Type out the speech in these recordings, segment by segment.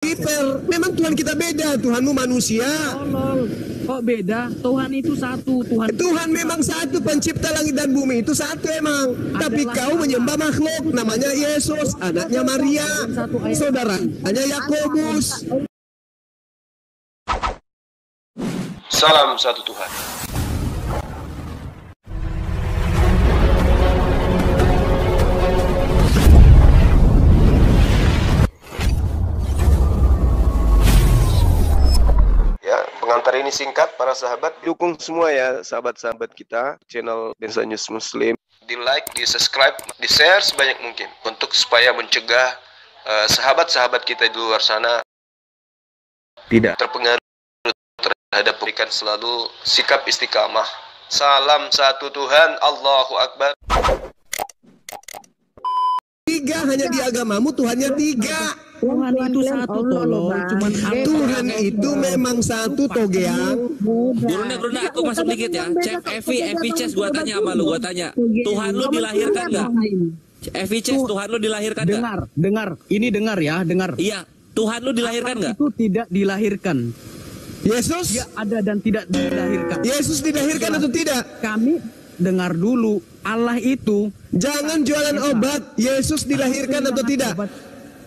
Lucifer, memang Tuhan kita beda, Tuhanmu manusia. Kok beda? Tuhan itu satu. Tuhan memang satu, pencipta langit dan bumi itu satu emang. Tapi kau menyembah makhluk, namanya Yesus, anaknya Maria, saudara, hanya Yakobus. Salam satu Tuhan. Ya, pengantar ini singkat para sahabat. Dukung semua ya sahabat-sahabat kita channel Densa News Muslim. Di like, di subscribe, di share sebanyak mungkin untuk supaya mencegah sahabat-sahabat kita di luar sana tidak terpengaruh terhadap berikan selalu sikap istiqamah. Salam satu Tuhan, Allahu Akbar. Tiga, hanya di agamamu Tuhannya tiga. Tuhan itu satu, tolong. Cuman Tuhan itu memang satu, togeang. Bruna, aku masuk dikit ya. Chef Evi Chess, gua tanya sama lu, gua tanya. Tuhan lu dilahirkan nggak? Evi Chess, Tuhan lu dilahirkan nggak? Dengar. Ini dengar ya, dengar. Iya, Tuhan lu dilahirkan nggak? Itu tidak dilahirkan. Yesus? Dia ada dan tidak dilahirkan. Yesus dilahirkan atau tidak? Kami dengar dulu, Allah itu Jangan jualan obat. Yesus dilahirkan atau tidak?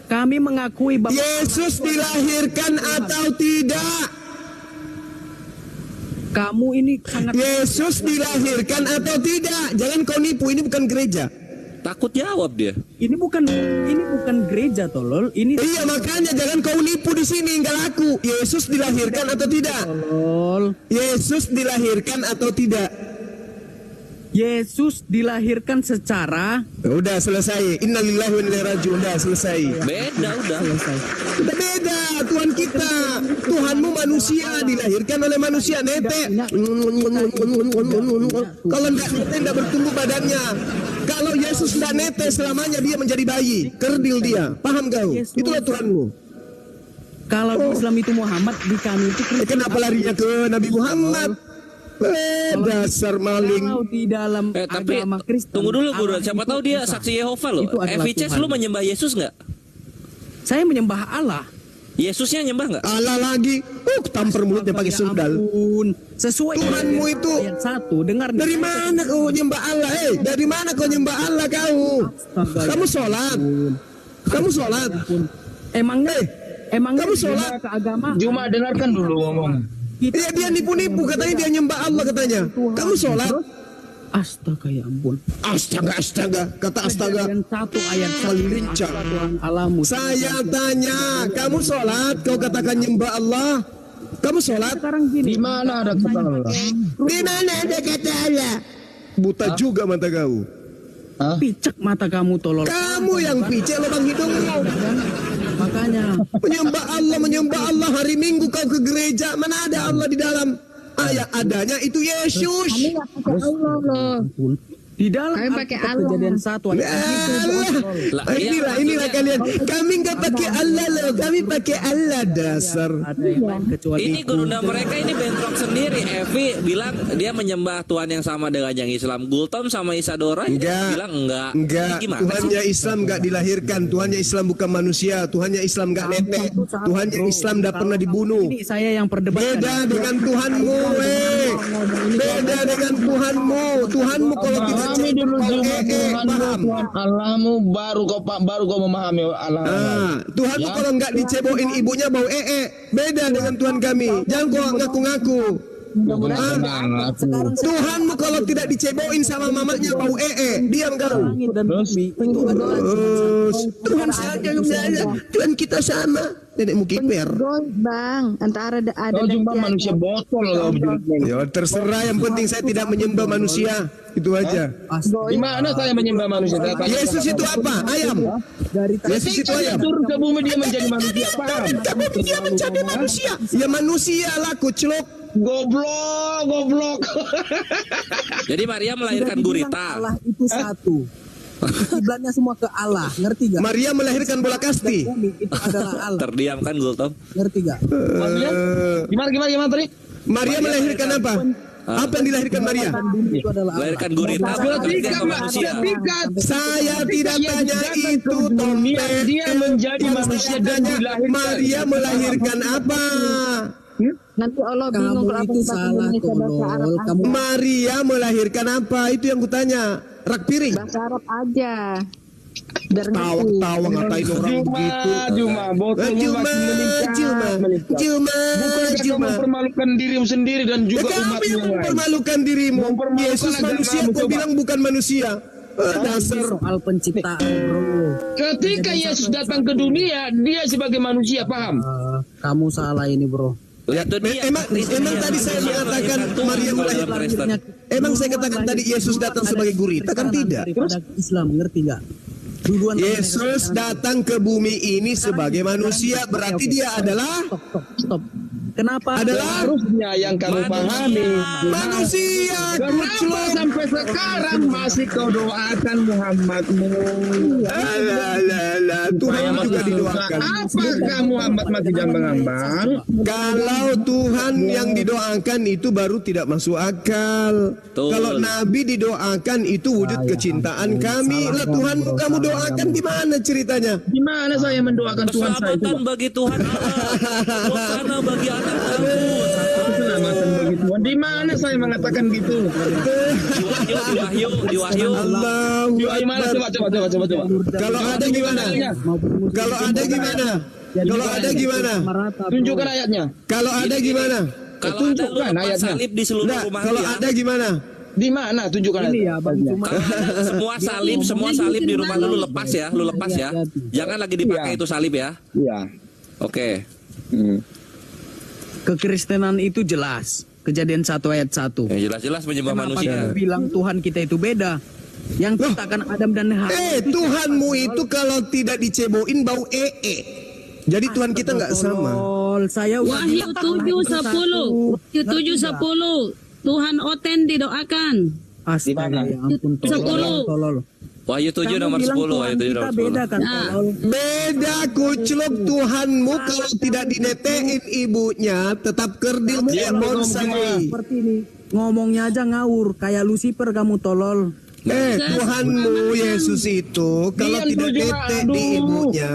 kami mengakui bahwa Yesus dilahirkan atau tidak? kamu ini sangat Yesus dilahirkan atau tidak? Jangan kau nipu, ini bukan gereja. Takut jawab dia. ini bukan gereja, tolol. Ini Iya, makanya jangan kau nipu di sini, enggak laku. Yesus dilahirkan atau tidak? tolol. Yesus dilahirkan atau tidak? Yesus dilahirkan secara Udah selesai. Innalillahi wa inna ilaihi raji'un. Udah selesai. Beda udah. Udah beda Tuhan kita. Tuhanmu manusia, dilahirkan oleh manusia. Nete. Kalau enggak nete enggak bertumbuh badannya. Kalau Yesus enggak nete, selamanya dia menjadi bayi. Kerdil dia. Paham kau? Itulah Tuhanmu. kalau di Islam itu Muhammad, di kami itu Kristus. Kenapa larinya ke Nabi Muhammad? Dasar maling. Kalau di dalam Tapi agama Kristen, tunggu dulu, Bro. Allah Siapa itu tahu dia Esa. saksi Yehova loh. Itu adalah Evi Chess, Tuhan. lu menyembah Yesus nggak? Saya menyembah Allah. Yesusnya nyembah nggak? Allah lagi. Tampar mulutnya pakai sendal. Ampun. Sesuai Tuhanmu itu. ayat 1. Dengar Dari mana kau nyembah Allah? Dari mana kau nyembah Allah kau? Kamu sholat. Kamu sholat. Emangnya kamu sholat. ke agama Cuma dengarkan dulu ngomong. Dia nipu-nipu, katanya dia nyembah Allah katanya. Kamu sholat. Astaga, ya ampun. Astaga. Kata astaga. Kejadian 1 ayat 1. Lincah. Tuhan Allahmu. Saya tanya, kamu sholat, kau katakan nyembah Allah. Kamu sholat? Sekarang gini. Di mana ada kata Allah? Di mana ada kata Allah? Buta juga mata kau. Hah? Picek mata kamu, tolol. Kamu yang picek lubang hidungmu. Makanya Menyembah Allah hari Minggu kau ke gereja. Mana ada Allah di dalam? Ayat adanya itu Yesus. di dalam Kami pakai Alkitab Allah. Kejadian 1 ayat Allah. Inilah kalian. Kami nggak pakai Allah loh. Kami pakai Allah dasar. ada yang lain kecuali Ini gurunda mereka ini bentrok sendiri. Evi bilang dia menyembah Tuhan yang sama dengan yang Islam. Gultom sama Isadora bilang enggak. Enggak. Ini gimana sih? Tuhannya Islam enggak dilahirkan. Tuhannya Islam bukan manusia. Tuhannya Islam enggak netek. Tuhannya Islam enggak pernah dibunuh. Ini saya yang perdebatkan. Beda dengan Tuhanmu, beda dengan Tuhanmu. Tuhanmu kalau kita Pahami dulu cuma Tuhanmu, paham. Tuhan Allahmu, baru kau memahami Allah. Tuhanmu Ya. kalau enggak diceboin ibunya bau beda dengan Tuhan kami. Jangan kau ngaku-ngaku. Tuhanmu kalau tidak diceboin sama mamanya bau diam kau. Langit dan bumi itu adalah Tuhan saja Tuhan kita sama. Nenek mukiper. Bang, antara ada Kau dan cuma tiada. manusia botol kau. Ya terserah, yang penting saya tidak menyembah manusia. Itu aja. Di mana saya menyembah manusia? Saya tanya. Yesus itu apa? Ayam. dari Yesus itu ayam. Turun ke bumi dia menjadi manusia. Paham? Kamu dia menjadi manusia. Ya manusia lah kucluk. Goblok. Jadi Maria melahirkan gurita. Allah itu satu. Kiblatnya semua ke Allah, ngerti gak? Maria melahirkan bola kasti. Bumi itu adalah Allah, Terdiam kan Gultom? ngerti gak? Maksudnya? Gimana tadi? Maria melahirkan apa? Apa yang dilahirkan Maria? Itu adalah Allah. Melahirkan gurita berarti apa manusia? Saya tidak tanya itu, dunia, Tompet. dia menjadi Yang manusia saya dan tanya, dilahirkan. Maria melahirkan apa? Nanti Allah bingung Kamu kalau itu aku salah, bahasa Arab tolol. aja. Kamu Maria melahirkan apa? Itu yang kutanya. Rak piring. Bahasa Arab aja. Biar ngerti. Tawa ngatain orang begitu. Juma, botolmu Juma, masih meningkat. Juma, Juma, Bukankah kamu Juma. mempermalukan dirimu sendiri dan juga Kamu umat yang yang lain? mempermalukan dirimu. Mempermalukan Yesus agamamu, manusia, kau coba. bilang bukan manusia. Dasar. soal penciptaan, bro. Ketika Yesus datang ke dunia, dia sebagai manusia, paham? Kamu salah ini, bro. Itu dia. Emang tadi saya mengatakan Maria melahirkan. Emang saya katakan tadi Yesus datang sebagai gurita, kan tidak? Daripada Islam, ngerti nggak? Duluan Yesus datang ke bumi ini sebagai manusia, berarti dia adalah Stop. Kenapa? adalah Harusnya yang kamu pahami. manusia. Kenapa sampai sekarang masih kau doakan Muhammadmu? Tuhan juga didoakan. Apakah Muhammad masih jambang-jambang? Kalau Tuhan yang didoakan itu baru tidak masuk akal. Betul. Kalau Nabi didoakan itu wujud kecintaan kami. Lah Tuhanmu kamu doakan gimana ceritanya? Di mana saya mendoakan Tuhan saya itu? Keselamatan bagi Tuhan Allah. Doa bagi anak kamu. Keselamatan bagi Tuhan. Di mana saya mengatakan gitu? Di Wahyu. Allahu Di mana? Akbar. Coba. Kalau ada gimana? Kalau ada gimana? Kalau ada gimana? Tunjukkan ayatnya. Kalau ada gimana? Kalau ada lu Tunjukkan lepas ayatnya. salib di seluruh Nah, rumah kalau dia. ada gimana? Di mana? Tunjukkan Ini ayatnya. ya, Bang, cuma Kalau ada semua salib di rumah lu lepas ya, lu lepas ya. Jangan lagi dipakai Iya. itu salib ya. Iya. Oke. kekristenan itu jelas. Kejadian 1 ayat 1. Ya jelas-jelas menyembah Kenapa manusia. kamu bilang Tuhan kita itu beda? Yang ciptakan Adam dan Hawa. Tuhanmu itu kalau tidak diceboin bau Jadi Tuhan kita nggak sama. Saya Wahyu 7:10. Wahyu 7:10. Tuhan Oten didoakan. Astaga, ya ampun. 10. Tolol. Wahyu 7 Kamu nomor bilang 10. Tuhan Wahyu 7 kita nomor beda 10. kan, Nah. tolol. Beda kucluk Tuhanmu kalau tidak dinetein ibunya tetap kerdil kayak bonsai. Seperti ini. Ngomongnya aja ngawur, kayak Lucifer kamu tolol. Tuhanmu Yesus itu kalau Dian tidak tujuh, nete di aduh. ibunya,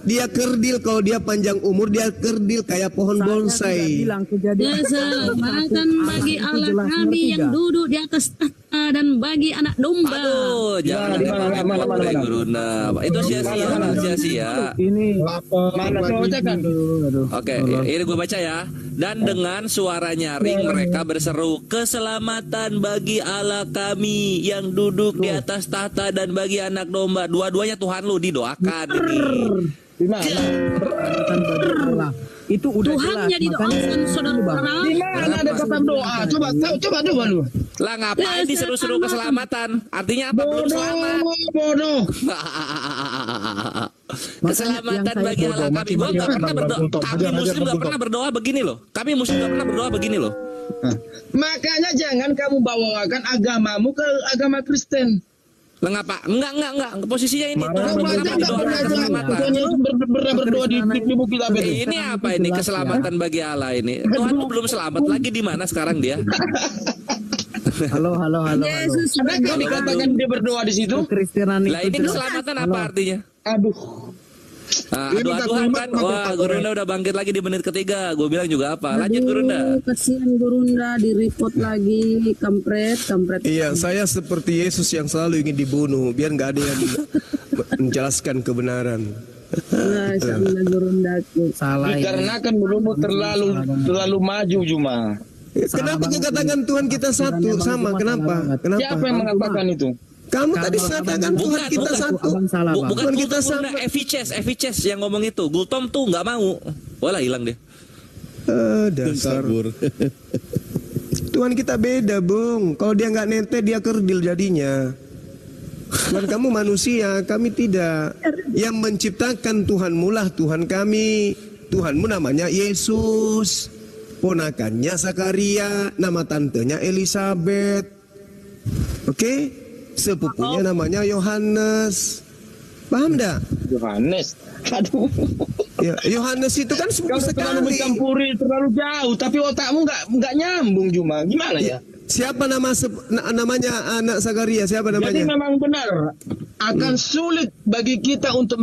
dia kerdil. Kalau dia panjang umur, dia kerdil kayak pohon Saya tidak bonsai. bilang kejadian. Keselamatan bagi Allah kami yang duduk di atas tahta dan bagi anak domba. Aduh, jangan Di mana, mana, mana. Gurunda. Itu sia-sia. Ini Mana kau bacakan? Oke, ini gue baca ya. Dan dengan suara nyaring mereka berseru, keselamatan bagi Allah kami yang duduk di atas tahta dan bagi anak domba. Dua-duanya Tuhan lu didoakan ini. Di mana? bukan bagi Allah. Itu udah Tuhannya jelas. didoakan saudara. Di mana ada kata doa? Coba lu. Lah ngapain diseru-seru keselamatan? Artinya apa? Belum selamat. Bodoh. Keselamatan bagi Allah kami. Gua nggak pernah berdoa. Kami Muslim nggak pernah berdoa begini loh. Kami Muslim nggak pernah berdoa begini loh. Makanya jangan kamu bawakan agamamu ke agama Kristen. Lah ngapa? Enggak. Posisinya ini Tuhan Kamu pernah aja nggak berdoa pernah keselamatan. pernah berdoa di bukit apa itu? Ini apa ini keselamatan bagi Allah ini? Tuhan lu belum selamat lagi di mana sekarang dia? Halo. Yesus Adakah dikatakan dia berdoa di situ? Kekristenan Lah itu ini jelas. keselamatan apa artinya? Aduh. Aduh-aduhan kan. Wah, Gurunda udah bangkit lagi di menit ketiga. Gue bilang juga apa? Lanjut Gurunda. Kasihan Gurunda di report lagi kampret. Iya, saya seperti Yesus yang selalu ingin dibunuh biar nggak ada yang menjelaskan kebenaran. Nah, sama Gurundaku. Salah ini. Dikarenakan belum terlalu maju Juma. Kenapa katakan Tuhan kita satu sama? Kenapa? Siapa yang mengatakan itu? Kamu tadi katakan Tuhan kita satu. Abang salah, Bang. Tuhan Bukan kita Gultom, sama. Evi Chess yang ngomong itu. Gultom tuh nggak mau. Walah hilang deh. Dasar. Tuhan kita beda, Bung. Kalau dia nggak nete, dia kerdil jadinya. Tuhan kamu manusia, kami tidak. Yang menciptakan Tuhanmu lah Tuhan kami. Tuhanmu namanya Yesus. Ponakannya Zakaria, nama tantenya Elizabeth. Oke? Sepupunya namanya Yohanes. Paham dah? Yohanes. Aduh. Ya, Yohanes itu kan sepupu Kamu terlalu sekali. mencampuri terlalu jauh, tapi otakmu nggak nyambung Juma. Gimana ya? Siapa namanya anak Zakaria? Siapa Jadi namanya? memang benar akan sulit bagi kita untuk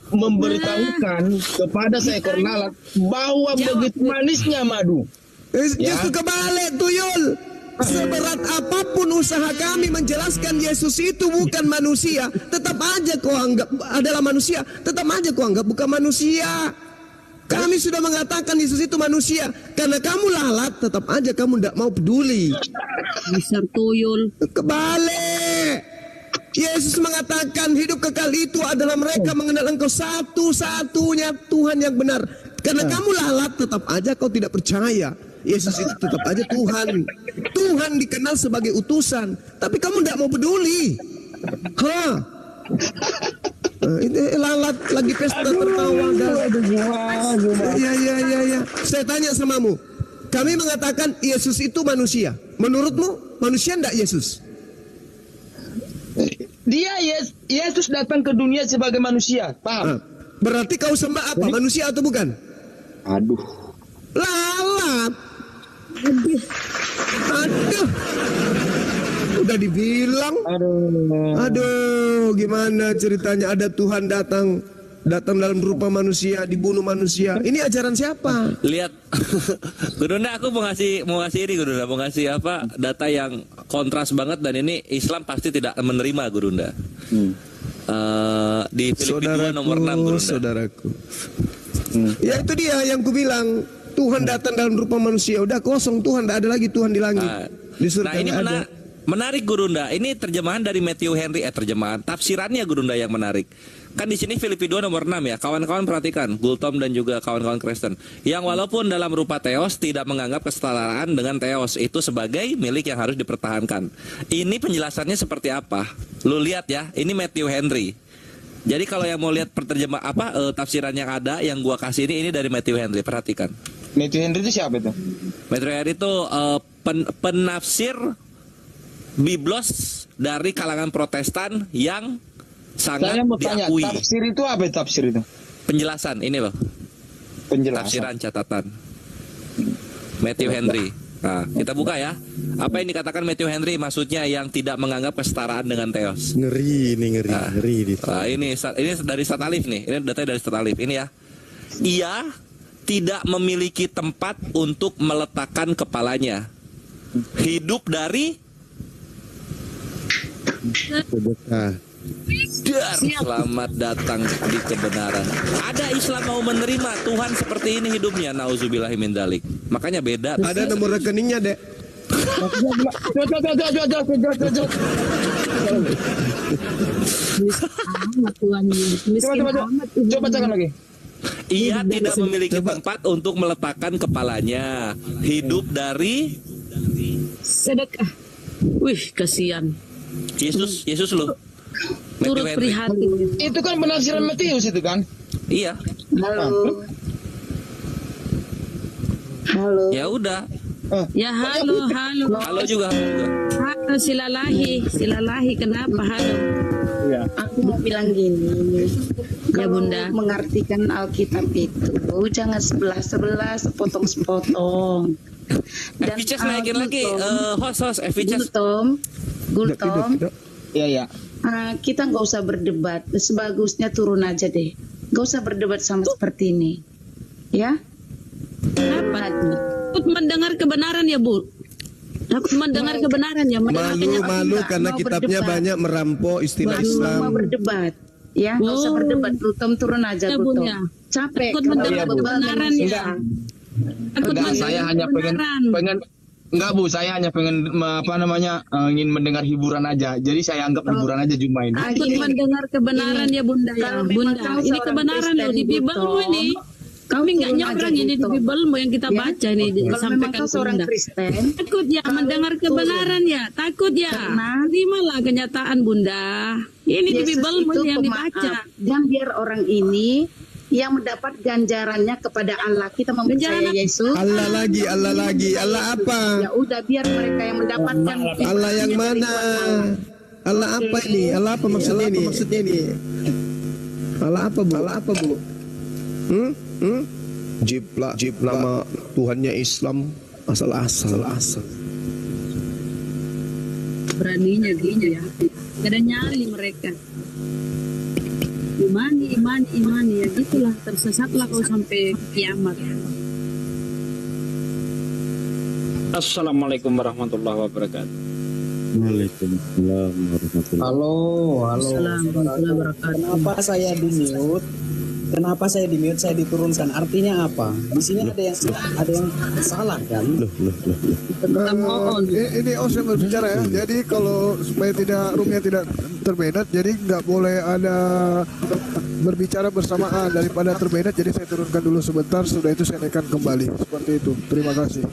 memberitahukan kepada seekor lalat bahwa begitu manisnya madu. Justru kebalik, Tuyul. Seberat apapun usaha kami menjelaskan Yesus itu bukan manusia, tetap aja kau anggap adalah manusia, tetap aja kau anggap bukan manusia. Kami sudah mengatakan Yesus itu manusia, karena kamu lalat, tetap aja kamu tidak mau peduli. Besar tuyul. Kebalik. Yesus mengatakan hidup kekal itu adalah mereka mengenal Engkau satu-satunya Tuhan yang benar. Karena kamu lalat, tetap aja kau tidak percaya. Yesus itu tetap aja Tuhan. Tuhan dikenal sebagai utusan, tapi kamu tidak mau peduli. Ini lalat lagi pesta tertawa. Ya. Saya tanya samamu. Kami mengatakan Yesus itu manusia. Menurutmu manusia enggak Yesus? Yesus datang ke dunia sebagai manusia, paham? Berarti kau sembah apa? Manusia atau bukan? Aduh. Lalat. Aduh. Udah dibilang. Aduh, gimana ceritanya ada Tuhan datang dalam rupa manusia, dibunuh manusia. Ini ajaran siapa? Lihat, Gurunda, aku mau ngasih ini, Gurunda, mau ngasih apa data yang kontras banget, dan ini Islam pasti tidak menerima, Gurunda. Di Filipi 2 nomor 6, Gurunda. Saudaraku. Ya itu dia yang kubilang. Tuhan datang dalam rupa manusia, udah kosong Tuhan, tidak ada lagi Tuhan di langit. Di surga ini ada. menarik, Gurunda. Ini terjemahan dari Matthew Henry, tafsirannya, Gurunda, yang menarik. Kan di sini Filipi 2 nomor 6 ya. Kawan-kawan perhatikan, Gultom dan juga kawan-kawan Kristen. Yang walaupun dalam rupa Theos tidak menganggap kesetaraan dengan Theos itu sebagai milik yang harus dipertahankan. Ini penjelasannya seperti apa? Lu lihat ya, ini Matthew Henry. Jadi kalau yang mau lihat tafsiran yang ada yang gua kasih ini dari Matthew Henry, perhatikan. Matthew Henry itu siapa itu? Matthew Henry itu penafsir Biblos dari kalangan Protestan yang sangat Saya mau tanya, diakui. tafsir itu apa tafsir itu? Penjelasan ini loh. Tafsiran catatan Matthew Henry. Nah, kita buka ya. Apa yang dikatakan Matthew Henry maksudnya yang tidak menganggap kesetaraan dengan Theos. Ngeri. Ini dari Ustaz Alif nih. Ini datanya dari Ustaz Alif. Ini ya. Ia tidak memiliki tempat untuk meletakkan kepalanya. Hidup dari selamat datang di kebenaran. Ada Islam mau menerima Tuhan seperti ini hidupnya, nauzubillahi min dzalik. Makanya beda. Ada nomor rekeningnya, Dek. Coba bacakan lagi. Ia tidak memiliki tempat untuk meletakkan kepalanya. Hidup dari Sedekah. Wih, kasihan. Yesus loh. Turut prihatin. Itu kan penafsiran Matius itu kan? Iya. Halo. Ya udah. Ya halo. Halo juga. Halo silalahi kenapa halo? Iya. Aku mau bilang gini. Ya Bunda. Mengartikan Alkitab itu jangan sebelah sepotong-sepotong. Evices naikin lagi. Host Evices. Gultom. Iya. Kita nggak usah berdebat. Sebagusnya turun aja deh. Nggak usah berdebat sama seperti ini. Ya? Kenapa? Takut mendengar kebenaran ya Bu. Takut mendengar kebenaran ya. Malu karena kitabnya berdebat. banyak merampok istilah Baru Islam. mau berdebat. Ya, nggak usah berdebat. Gultom turun aja Ya, Gultom. Bunda. Capek. Takut kalau mendengar bebal kebenaran manusia. ya. Takut Enggak, saya hanya pengen enggak Bu, saya hanya pengen ingin mendengar hiburan aja. Jadi saya anggap hiburan aja Juma ini. Takut mendengar kebenaran ya Bunda ya. Kalau memang Bunda, kamu ini seorang kebenaran loh di Kristen, Bibelmu Gultom, ini. Kami nggak turun nyebrang aja, ini di Gultom. Bibelmu yang kita Ya. baca ini Kalau memang disampaikan kau ke seorang Bunda. Kristen, Takut ya mendengar kebenaran ya. Takut ya. Karena- Terimalah kenyataan Bunda. Ini di Yesus Bibelmu itu yang pemaaf. dibaca. Dan biar orang ini yang mendapat ganjarannya kepada Allah. Kita mempercayai Ganjaran- Yesus. Allah lagi. Allah apa? Ya udah biar mereka yang mendapatkan. Allah yang mana? Allah apa ini? Allah apa maksudnya ini? Allah apa bu? Allah apa bu? Jiplak nama Tuhannya Islam asal. Beraninya dia ya. Gak ada nyali mereka. Imani ya gitulah, tersesatlah kau sampai kiamat. Assalamualaikum warahmatullahi wabarakatuh. Waalaikumsalam warahmatullahi wabarakatuh. Halo. Assalamualaikum warahmatullahi wabarakatuh. Kenapa saya di mute? Saya diturunkan. Artinya apa? Di sini ada yang salah kan? Ini saya berbicara ya. Jadi kalau supaya roomnya tidak terbeda, jadi nggak boleh ada berbicara bersamaan daripada terbeda. Jadi saya turunkan dulu sebentar. Sudah itu saya naikkan kembali. Seperti itu. Terima kasih.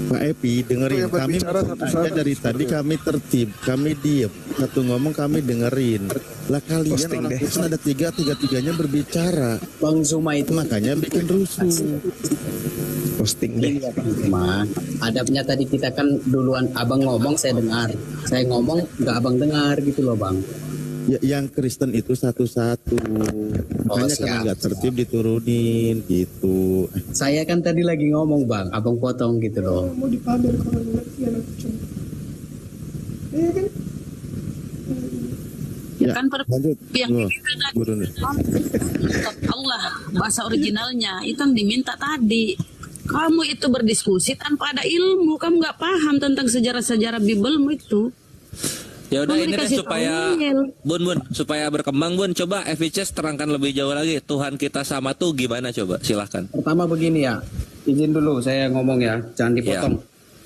Pak Epi, dengerin kami saja dari tadi kami tertib, kami diem, satu ngomong kami dengerin. Lah kalian orang Kristen ada tiga-tiganya berbicara. Bang Zuma itu makanya bikin rusuh. Posting deh. Iya, Bang Zuma. Adabnya tadi kita kan duluan abang ngomong saya dengar, saya ngomong nggak abang dengar gitu loh bang. Ya, yang Kristen itu satu-satu. Makanya karena nggak tertib diturunin gitu. Saya kan tadi lagi ngomong bang, abang potong gitu loh. Mau dipamer kalau ngerti anak kecil. Iya kan? Ya kan pada yang Burun. Allah bahasa originalnya itu yang diminta tadi. Kamu itu berdiskusi tanpa ada ilmu, kamu nggak paham tentang sejarah-sejarah Bibelmu itu. Ya udah ini deh supaya Bun supaya berkembang Bun, coba FICS terangkan lebih jauh lagi Tuhan kita sama tuh gimana, coba silahkan. Pertama begini ya, izin dulu saya ngomong ya, jangan dipotong.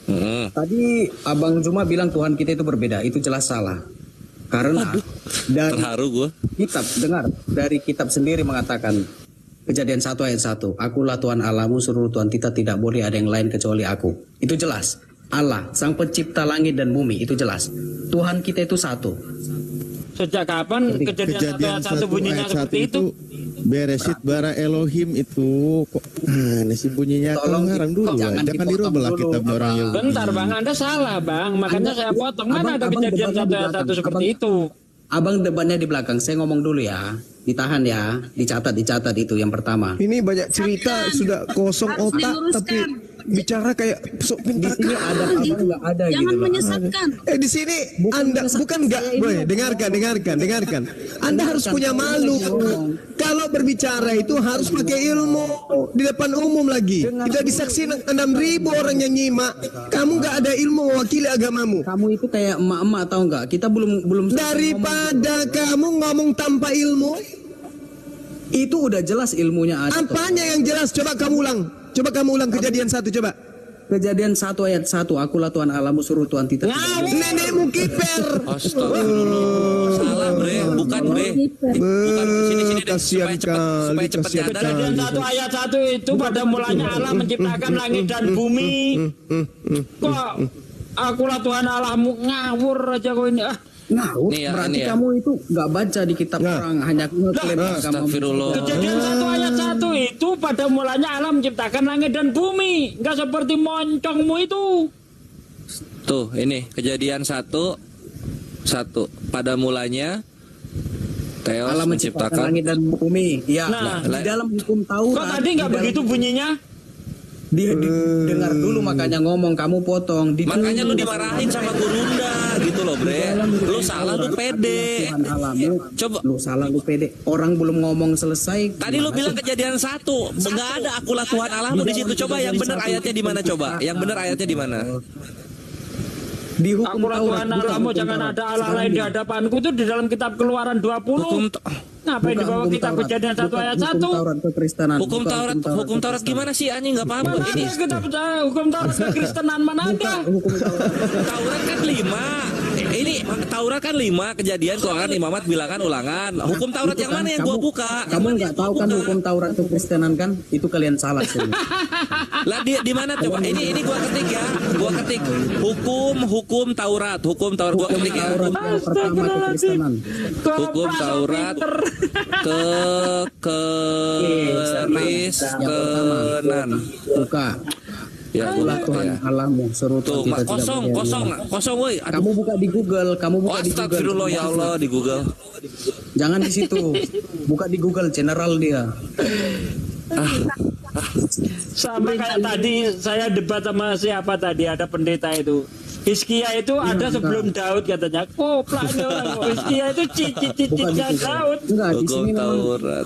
Ya. Tadi Abang Zuma bilang Tuhan kita itu berbeda, itu jelas salah. Karena dari terharu gue. Kitab, dengar, dari kitab sendiri mengatakan Kejadian 1 ayat 1, Akulah Tuhan Allahmu, seluruh Tuhan kita tidak boleh ada yang lain kecuali aku. Itu jelas. Allah, sang pencipta langit dan bumi, itu jelas. Tuhan kita itu satu. Sejak kapan kejadian 1 ayat 1 bunyinya seperti itu? Beresit bara Elohim itu kok aneh sih bunyinya. Tolong ngarang dulu, jangan dirubah kitabnya orang Yahudi. Bentar bang, Anda salah bang, makanya saya potong. Mana ada kejadian 1 ayat 1 seperti itu? Abang debatnya di belakang, saya ngomong dulu ya. Ditahan ya, dicatat itu yang pertama. Ini banyak cerita sudah kosong otak tapi bicara kayak sok pintar. Di sini ada abang nggak ada Jangan gitu loh. menyesatkan. Di sini Anda bukan nggak boleh dengarkan. Anda harus punya malu. Kalau berbicara itu harus pakai ilmu di depan umum lagi. Tidak disaksikan 6.000 orang yang nyimak. Kamu nggak ada ilmu mewakili agamamu. Kamu itu kayak emak-emak tahu nggak? Kita belum daripada kamu ngomong tanpa ilmu. Itu udah jelas ilmunya ada. Apanya yang jelas? Coba kamu ulang kejadian 1 coba. Kejadian 1 ayat 1, Akulah Tuhan Allahmu, suruh Tuhan kita. Nenekmu kiper. Astagfirullah. Salah bre, bukan bre. Bukan sini Kasihan supaya cepat nyadar. Kejadian 1 ayat 1 itu pada mulanya Allah menciptakan langit dan bumi. Kok Akulah Tuhan Allahmu, ngawur aja kau ini. Ngawur, berarti kamu itu nggak baca di kitab orang, hanya ngeklaim agama. Kejadian 1 ayat 1 itu pada mulanya Allah menciptakan langit dan bumi, nggak seperti moncongmu itu. Tuh ini kejadian 1 pada mulanya Theos Allah menciptakan langit dan bumi. Ya, di dalam hukum Taurat. Kok tadi nggak begitu bunyinya? Dengar dulu makanya ngomong, kamu potong. Makanya lu dimarahin sama gurunda gitu loh bre. Lu salah, lu pede. Coba lu salah, lu pede. Orang belum ngomong selesai. Tadi lu bilang kejadian 1 nggak ada Akulah Tuhan Allahmu di situ. Coba yang benar ayatnya di mana coba? Yang benar ayatnya di mana? Di hukum Akulah Tuhan Allahmu, jangan ada Allah lain di hadapanku, itu di dalam kitab Keluaran 20. Ngapain dibawa kitab Kejadian 1 ayat 1? Hukum Taurat gimana sih anjing, nggak paham. Ini kitab hukum Taurat kekristenan mana ada? Taurat kan 5. Ini Taurat kan 5, Kejadian, Keluaran, Imamat, Bilangan, Ulangan. Hukum Taurat yang mana yang gua buka? Kamu nggak tahu kan hukum Taurat kekristenan kan? Itu kalian salah sih. Lah di mana coba? Ini gua ketik ya. Gua ketik hukum Taurat. Gua ketik ya. Hukum Taurat kekristenan. Buka. Ya, Akulah Tuhan Allahmu, tuh, kosong, woi. Kamu buka di Google, Astagfirullah ya Allah di Google. Jangan di situ. Buka di Google, general dia. Sama kayak tadi saya debat sama siapa tadi, ada pendeta itu. Hizkia itu ada sebelum Daud katanya. Koplaknya orang Hizkia itu cicit-cicitnya Daud. Enggak, di sini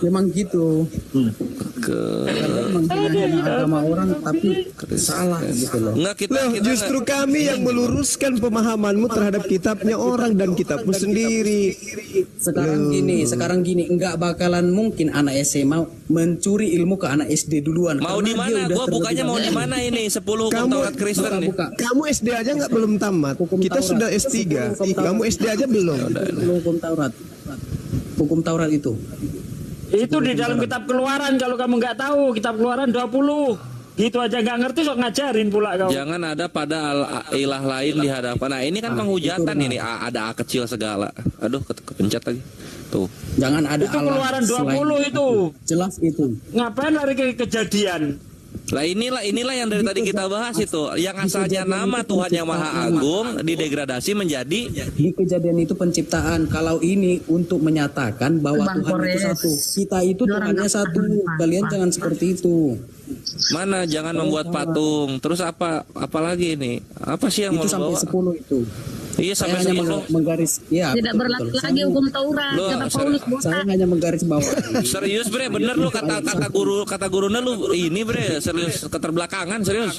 memang gitu. Sama orang tapi salah gitu loh. Enggak, justru kami yang meluruskan pemahamanmu terhadap kitabnya orang dan kitabmu sendiri. Sekarang gini, enggak bakalan mungkin anak SMA mencuri ilmu ke anak SD duluan. Mau di mana? Gua bukanya mau di mana ini? 10 hukum Taurat Kristen nih. Kamu SD aja nggak belum tamat. Kita sudah S3. Kamu SD aja belum. Hukum Taurat itu. Itu di dalam kitab Keluaran, kalau kamu nggak tahu, kitab Keluaran 20. Gitu aja nggak ngerti sok ngajarin pula kau. Jangan ada pada ilah lain di hadapan. Nah, ini kan penghujatan ini, ada A kecil segala. Aduh, kepencet lagi. Tuh. Jangan ada itu Keluaran 20 itu. Jelas itu. Ngapain lari ke Kejadian? Lah inilah yang dari tadi kita bahas itu, yang asalnya nama Tuhan yang Maha Agung didegradasi menjadi di Kejadian itu penciptaan. Kalau ini untuk menyatakan bahwa Tuhan itu satu, kita itu Tuhannya satu. Kalian jangan seperti itu. Mana jangan membuat patung. Terus apa lagi ini? Apa sih yang itu mau sampai bawa? 10 itu. Iya, sampai hanya menggaris ya, tidak berlaku lagi hukum Taurat kata Paulus. Saya hanya menggaris bawah. Serius bre, bener lu kata gurunya lu ini bre, serius keterbelakangan serius.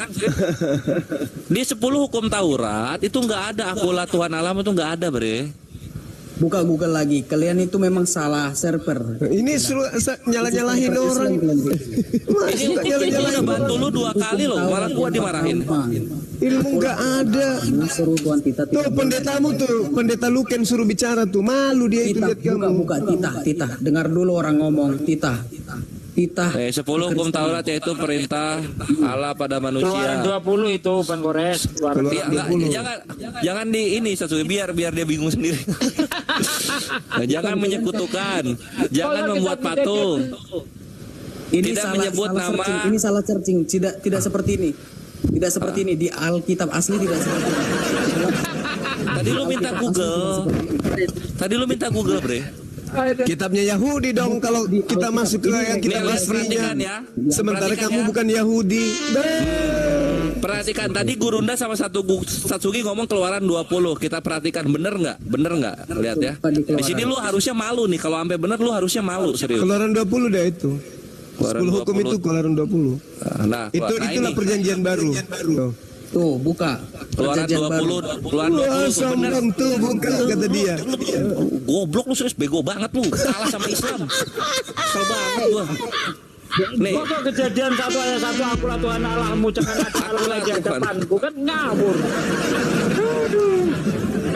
Di 10 hukum Taurat itu nggak ada akulah Tuhan Allahmu, itu nggak ada bre. Buka Google lagi, kalian itu memang salah server. Ini nyala-nyalahin orang. Ini udah bantu lu 2 kali loh, malah gua dimarahin. Ilmu nggak ada. Tuh pendetamu tuh, pendeta Luken suruh bicara tuh, malu dia itu lihat kamu. Buka titah, dengar dulu orang ngomong titah. 10 hukum Taurat yaitu perintah Allah pada manusia. Keluaran 20 itu Bang Gores. Jangan di ini Sasuke, biar dia bingung sendiri. Jangan menyekutukan, jangan membuat patung. Ini tidak salah, menyebut salah nama. Searching. Ini salah searching. Tidak seperti ini. Tidak seperti ini di Alkitab asli tidak seperti ini. Tadi lu minta Google, bre. Kitabnya Yahudi dong kalau kita masuk ke yang kitab aslinya. Ya. Sementara kamu bukan Yahudi. Perhatikan tadi Gurunda sama Satsuki ngomong Keluaran 20. Kita perhatikan bener nggak? Lihat ya. Di sini lu harusnya malu nih, kalau sampai bener lu harusnya malu serius. Keluaran 20 dah itu. 10 hukum itu Keluaran 20. Nah, itulah perjanjian baru. Tuh, buka. Keluaran 20, Keluaran 20 bener. Tuh, buka kata dia. Goblok lu serius, bego banget lu. Kalah sama Islam. Kesel banget gua. Nih. Kok Kejadian 1 ayat 1 akulah Tuhan Allahmu, jangan ada Allah lagi di depanku, kan ngawur.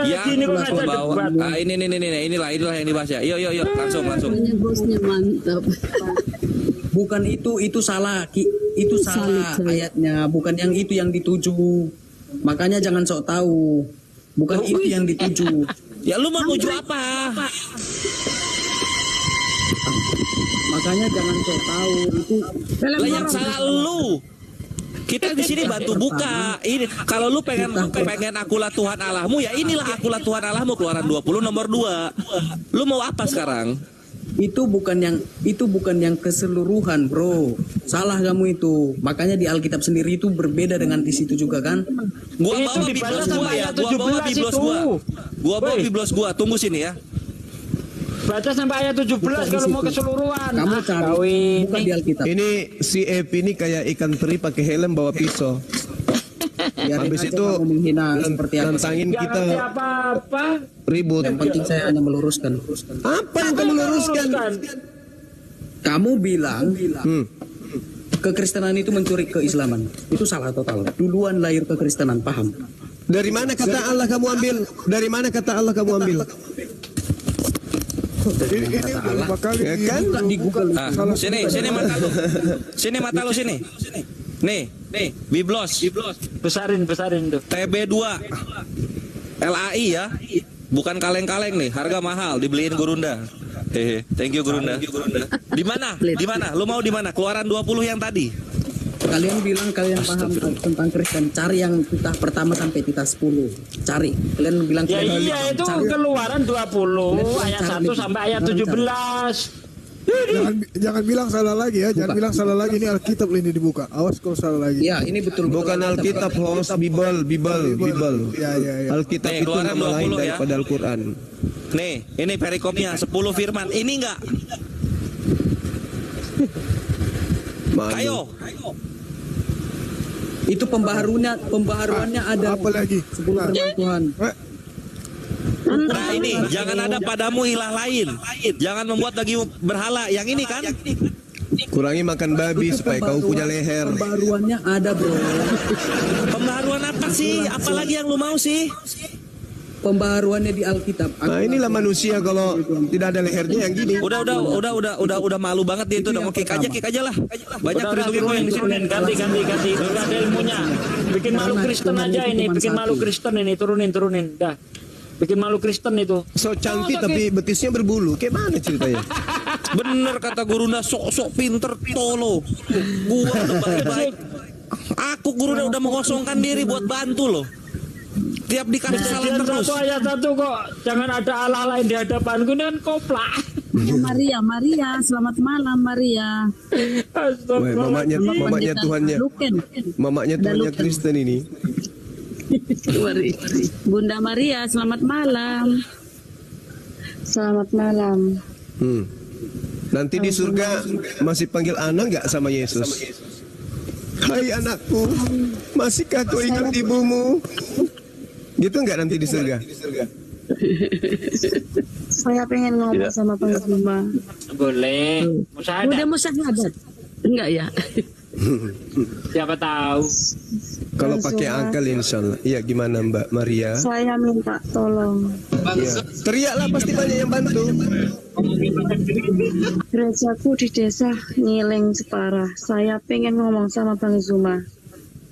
Yang membawa inilah yang dibahas ya. Yuk langsung. Bosnya mantap. Bukan itu salah, itu salah ayatnya, bukan yang itu yang dituju. Makanya jangan sok tahu. Bukan itu yang dituju. Ya lu mau tuju apa? Makanya jangan sok tahu itu. Lah yang salah lu. Kita di sini bantu buka. Ini kalau lu pengen akulah Tuhan Allahmu, ya inilah akulah Tuhan Allahmu, Keluaran 20 nomor 2. Lu mau apa sekarang? Itu bukan yang keseluruhan, bro. Salah kamu itu. Makanya di Alkitab sendiri itu berbeda dengan di situ juga kan. Gua bawa biblos gua ya. Gua bawa biblos gua. Tunggu sini ya. Baca sampai ayat 17 kalau mau keseluruhan. Kamu cari bukan di Alkitab. Ini si Ep ini kayak ikan teri pakai helm bawa pisau. Habis itu nantangin kita apa-apa. Ribut. Yang penting saya hanya meluruskan. Apa yang kamu luruskan? Kamu bilang kekristenan itu mencuri keislaman. Itu salah total. Duluan lahir kekristenan, paham? Dari mana kata Allah kamu ambil? Dari mana kata Allah kamu ambil? Ini berapa kali ya kan? Di Google. Sini mata lu. Sini mata lu sini. Nih, biblos. Besarin tuh. TB2. LAI ya. Bukan kaleng-kaleng nih, harga mahal, dibeliin Gurunda. Thank you Gurunda. Di mana? Lu mau di mana? Keluaran 20 yang tadi. Kalian bilang kalian paham tentang Kristen. Cari yang titah pertama sampai titah 10. Cari. Kalian bilang Ya kalian iya itu Keluaran 20 ayat 1 sampai ayat 17. Jangan bilang salah lagi ya, jangan bilang salah lagi, ini Alkitab ini dibuka. Awas kalau salah lagi. Ya, ini betul. Bukan Alkitab, host Bible. Ya. Alkitab itu Keluaran nama lain 20 ya. daripada Al-Quran. Nih, ini perikopnya 10 firman. Ini enggak? Ayo. Itu pembaharuannya ada. Apa lagi? 10 firman Tuhan. Nah ini, jangan ada padamu ilah lain. Jangan membuat lagi berhala. Yang ini kan? Kurangi makan babi supaya kau punya leher. Pembaharuannya ada, bro. Pembaharuan apa sih? Apalagi yang lu mau sih? Pembaharuannya di Alkitab. Nah inilah manusia kalau tidak ada lehernya yang gini. Udah malu banget dia itu. Udah mau kick aja lah. Banyak Udah, ilmu yang di sini. ganti. Udah ada ilmunya. Bikin malu Kristen aja ini. Bikin malu Kristen ini. Turunin. Dah. Bikin malu Kristen itu. So cantik tapi betisnya berbulu. Kayak mana ceritanya? Bener kata guruna, sok-sok pinter tolo. Gua udah baik-baik. Aku guruna udah mengosongkan diri buat bantu loh. Tiap dikasih salah terus. 1 ayat 1 kok. Jangan ada Allah lain di hadapanku, ini kan koplak. Maria, selamat malam Maria. Wah, mamanya Tuhannya. Mamanya Tuhannya Kristen ini. Bunda Maria, selamat malam. Selamat malam. Nanti di surga masih panggil anak nggak sama Yesus? Hai anakku, masihkah kau ingat ibumu? Gitu nggak nanti di surga? Saya pengen ngomong sama pengguna. Boleh. Udah mau syahadat? Enggak ya? Siapa tahu. Kalau pakai akal insya Allah. Iya gimana Mbak Maria? Saya minta tolong. Ya. Teriaklah pasti banyak yang bantu. Gerejaku di desa Ngiling Jepara. Saya pengen ngomong sama Bang Zuma.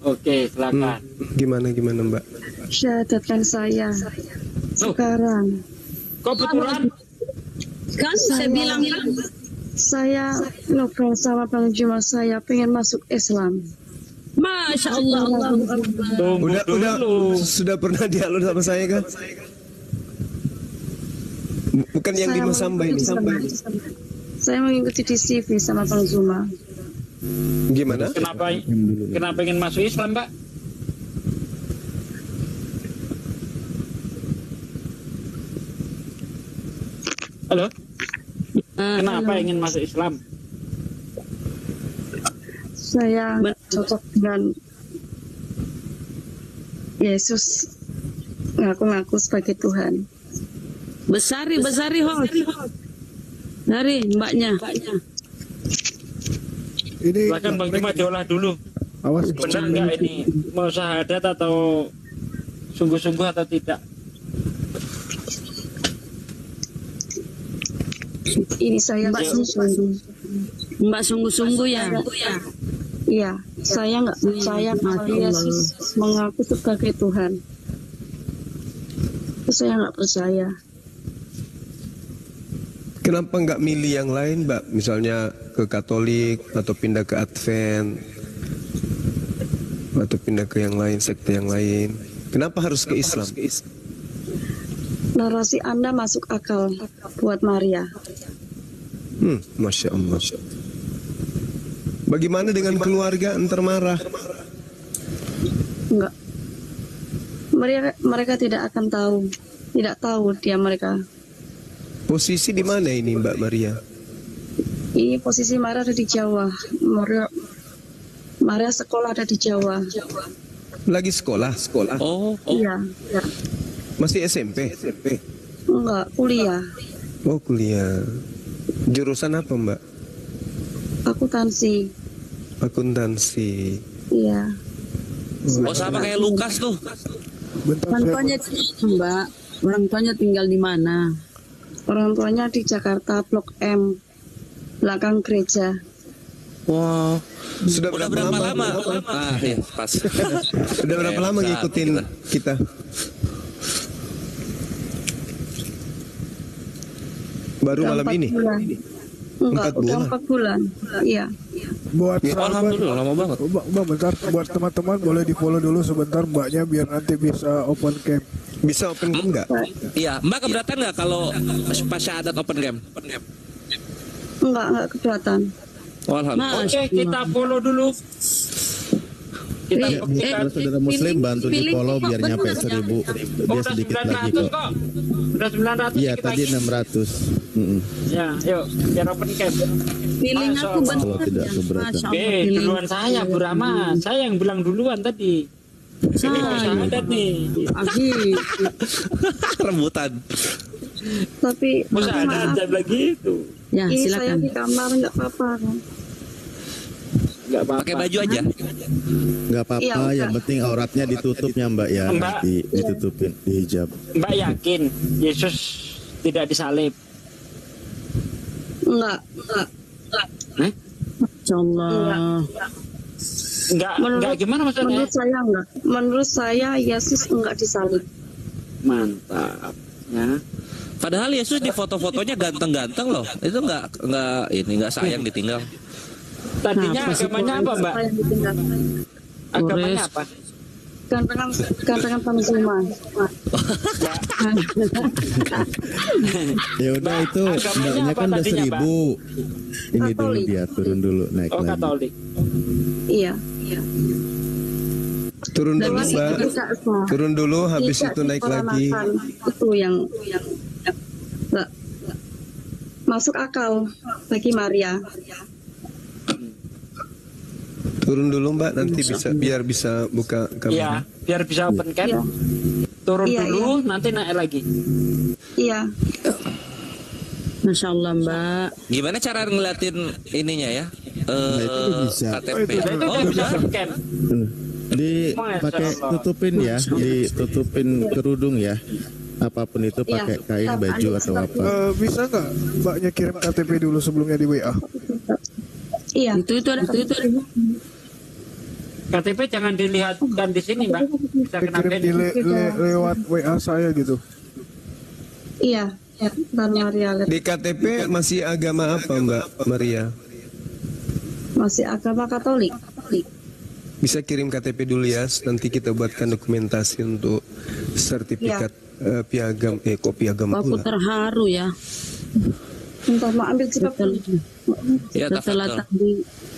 Oke, silakan. Gimana Mbak? Syahadatkan saya sekarang. Kok betulan? Kan saya bilang kan. Saya ngobrol sama Bang Zuma. Saya pengen masuk Islam. Masya Allah. Udah sudah pernah dialog sama saya kan? Bukan yang di Masamba ini. Saya mengikuti di CV sama Bang Zuma. Gimana? Kenapa ingin masuk Islam, Pak? Halo? Kenapa ingin masuk Islam? Saya cocok dengan Yesus, ngaku-ngaku sebagai Tuhan. Besari host. Dari mbaknya. Ini Bahkan Bang Cuma diolah dulu. awas. Benar nggak ini mau syahadat atau sungguh-sungguh atau tidak? Ini saya sungguh-sungguh. Mbak sungguh-sungguh ya. Iya, saya nggak percaya kalau Yesus mengaku sebagai Tuhan. Itu saya nggak percaya. Kenapa nggak milih yang lain, Mbak? Misalnya ke Katolik atau pindah ke Advent atau pindah ke yang lain, sekte yang lain. Kenapa harus ke Islam? Narasi Anda masuk akal buat Maria. Masya Allah. Bagaimana dengan keluarga entar marah? Enggak. Mereka tidak akan tahu. Tidak tahu mereka. Posisi di mana ini Mbak Maria? Ini posisi Maria ada di Jawa. Maria sekolah ada di Jawa. Lagi sekolah? Oh. Iya. Masih SMP? Enggak, kuliah. Oh kuliah. Jurusan apa Mbak? Akuntansi. Akuntansi. Iya. Oh sama kayak Lukas tuh. Orang tuanya Mbak, orang tuanya tinggal di mana? Orang tuanya di Jakarta, Blok M, belakang gereja. Wow. Sudah Udah berapa lama? Ya, pas. Sudah berapa lama ngikutin kita? Baru malam ini? Enggak, 4 bulan. udah 4 bulan. Iya. buat Ya, sahabat, Alhamdulillah lama banget. Bang, bentar, buat teman-teman boleh di follow dulu sebentar mbaknya biar nanti bisa open cam. Bisa open cam nggak? Iya, Mbak keberatan nggak kalau pas syahadat open cam? Enggak keberatan. Oh, alhamdulillah. Oke, kita follow dulu. Kita Ya, kalau saudara muslim bantu di follow biar nyampe 1000. Dia udah sedikit lagi 900 kok. kok. Udah 900 Iya, dikit tadi lagi. 600. Ya, yuk, biar open cam. Feeling Masya aku Allah. benar. Kalau tidak keberatan. Masya Allah, Oke, feeling. duluan saya, Bu Rama. Saya yang bilang duluan tadi. Ini mau syahadat nih. Agi. Rebutan. Tapi Mau maaf. syahadat lagi itu. Ya, Ih, saya silakan. di kamar nggak apa-apa. Enggak apa-apa. Pakai baju aja. Nggak apa-apa, Iya, udah. yang penting auratnya ditutupnya Mbak ya, Mbak. nanti ditutupin di hijab. Mbak yakin Yesus tidak disalib? Enggak. Hah? Masya Allah. Enggak gimana maksudnya? Menurut saya enggak. Menurut saya Yesus enggak disalib. Mantap. Ya. Padahal Yesus di foto-fotonya ganteng-ganteng loh. Itu nggak sayang ditinggal. Tadinya agamanya apa, Mbak? Saya ditinggal. Agamanya apa? Gantengan Panzuma. Ya udah itu Agamanya Mbaknya apa kan udah tadinya, 1000. Ini dulu Katolik. dia turun dulu naik Oh, lagi. Katolik. Iya. Turun Dan dulu masih Mbak. tidak sah. Turun dulu, habis Tidak itu naik lagi. diperanakan. Itu yang enggak masuk akal bagi Maria. Turun dulu Mbak, nanti biar bisa buka Iya, kamera. biar bisa open cam. Iya. Turun Iya, dulu, nanti naik lagi. Iya. Masya Allah Mbak. Gimana cara ngeliatin ininya ya? itu bisa. KTP. Nah, itu dia bisa open cam. Dipakai Masya Allah. tutupin ya, ditutupin kerudung ya. Apapun itu Iya. pakai kain, baju atau apa. Bisa nggak mbaknya kirim KTP dulu sebelumnya di WA? Iya. Itu ada. KTP jangan dilihatkan di sini, Mbak. Bisa kena Dikirim ban. di lewat WA saya gitu. Iya. Dan Maria Di KTP masih agama apa Mbak Maria? masih agama Katolik. Bisa kirim KTP dulu ya, nanti kita buatkan dokumentasi untuk sertifikat piagam, kopi agama Aku pula. terharu ya. Entah mau ambil cepat. Ya, Setelah tafadhol. tadi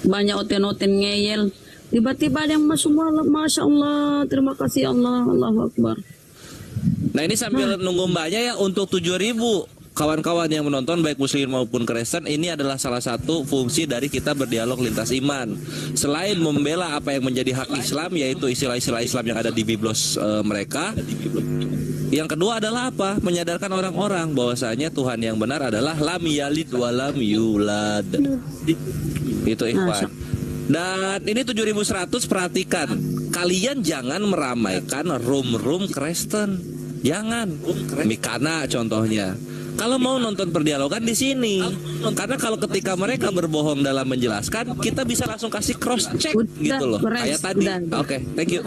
banyak oten-oten ngeyel, tiba-tiba ada yang masuk malam. Masya Allah, terima kasih Allah, Allahu Akbar. Nah ini sambil nunggu mbaknya ya, untuk 7.000 kawan-kawan yang menonton baik muslim maupun Kristen, ini adalah salah satu fungsi dari kita berdialog lintas iman. Selain membela apa yang menjadi hak Islam, yaitu istilah-istilah Islam yang ada di biblos mereka, yang kedua adalah apa? Menyadarkan orang-orang bahwasanya Tuhan yang benar adalah lam yalid walam yulad. Itu ikhwan. Dan ini 7.100, perhatikan, kalian jangan meramaikan room Kristen. Jangan. Mikana contohnya. Kalau mau nonton perdialogan di sini, karena kalau ketika mereka berbohong dalam menjelaskan, kita bisa langsung kasih cross check gitu loh, kayak tadi. Oke, thank you.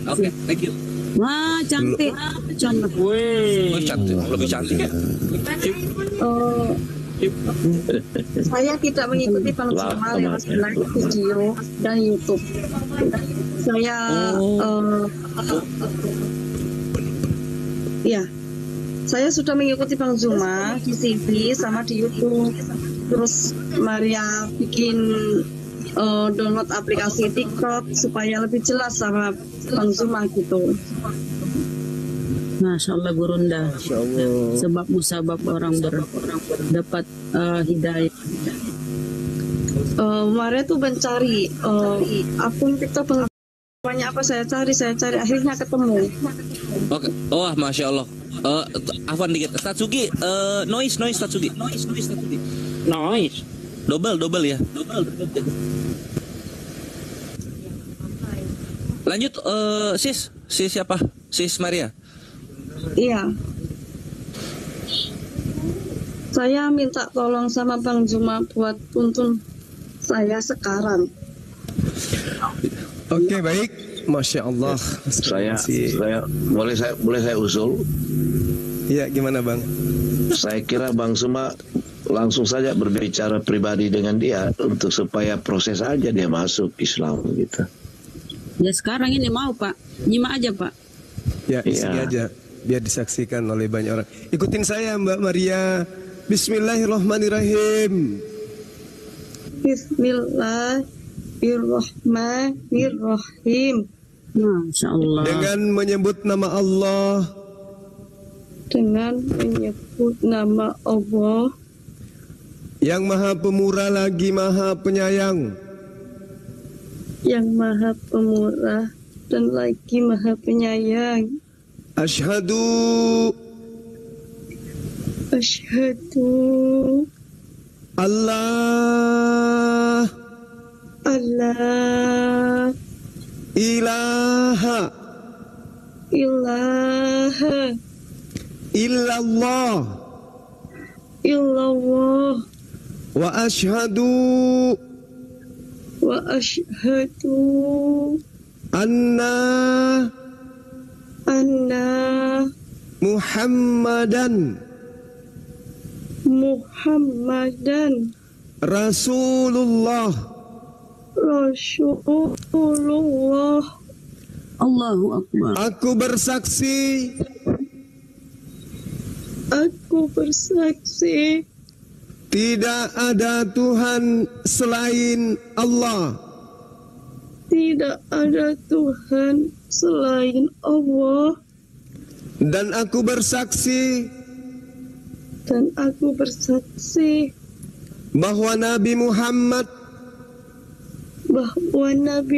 Oke, thank you. Wah, cantik. Cantik. Oh, cantik, lebih cantik ya. Saya tidak mengikuti pengajaran lewat live video dan YouTube. Saya ya, saya sudah mengikuti Bang Zuma di TV sama di YouTube. Terus Maria bikin download aplikasi TikTok supaya lebih jelas sama Bang Zuma gitu. Masya Allah Gurunda. Sebab musabab orang dapat hidayah. Maria tuh mencari akun TikTok banyak apa saya cari akhirnya ketemu. Oke. Oh, masya Allah. Afwan dikit. Tatsugi, noise Tatsugi. Noise. Double ya. Lanjut, sis siapa? Sis Maria. Iya. Saya minta tolong sama Bang Zuma buat tuntun saya sekarang. Oke, baik. Masya Allah. Saya boleh saya usul. Iya, gimana Bang? Saya kira Bang Zuma langsung saja berbicara pribadi dengan dia untuk supaya proses aja dia masuk Islam gitu. Ya sekarang ini mau Pak, nyimak aja Pak. Ya, sini aja biar disaksikan oleh banyak orang. Ikutin saya Mbak Maria. Bismillahirrahmanirrahim. Bismillahirrahmanirrahim. Masya Allah. Dengan menyebut nama Allah. Dengan menyebut nama Allah. Yang Maha Pemurah lagi Maha Penyayang. Yang Maha Pemurah dan lagi Maha Penyayang. Asyhadu Allah ilaha illallah wa asyhadu anna Muhammadan Rasulullah. Allahu Akbar. Aku bersaksi tidak ada Tuhan selain Allah. Tidak ada Tuhan selain Allah. Dan aku bersaksi bahwa Nabi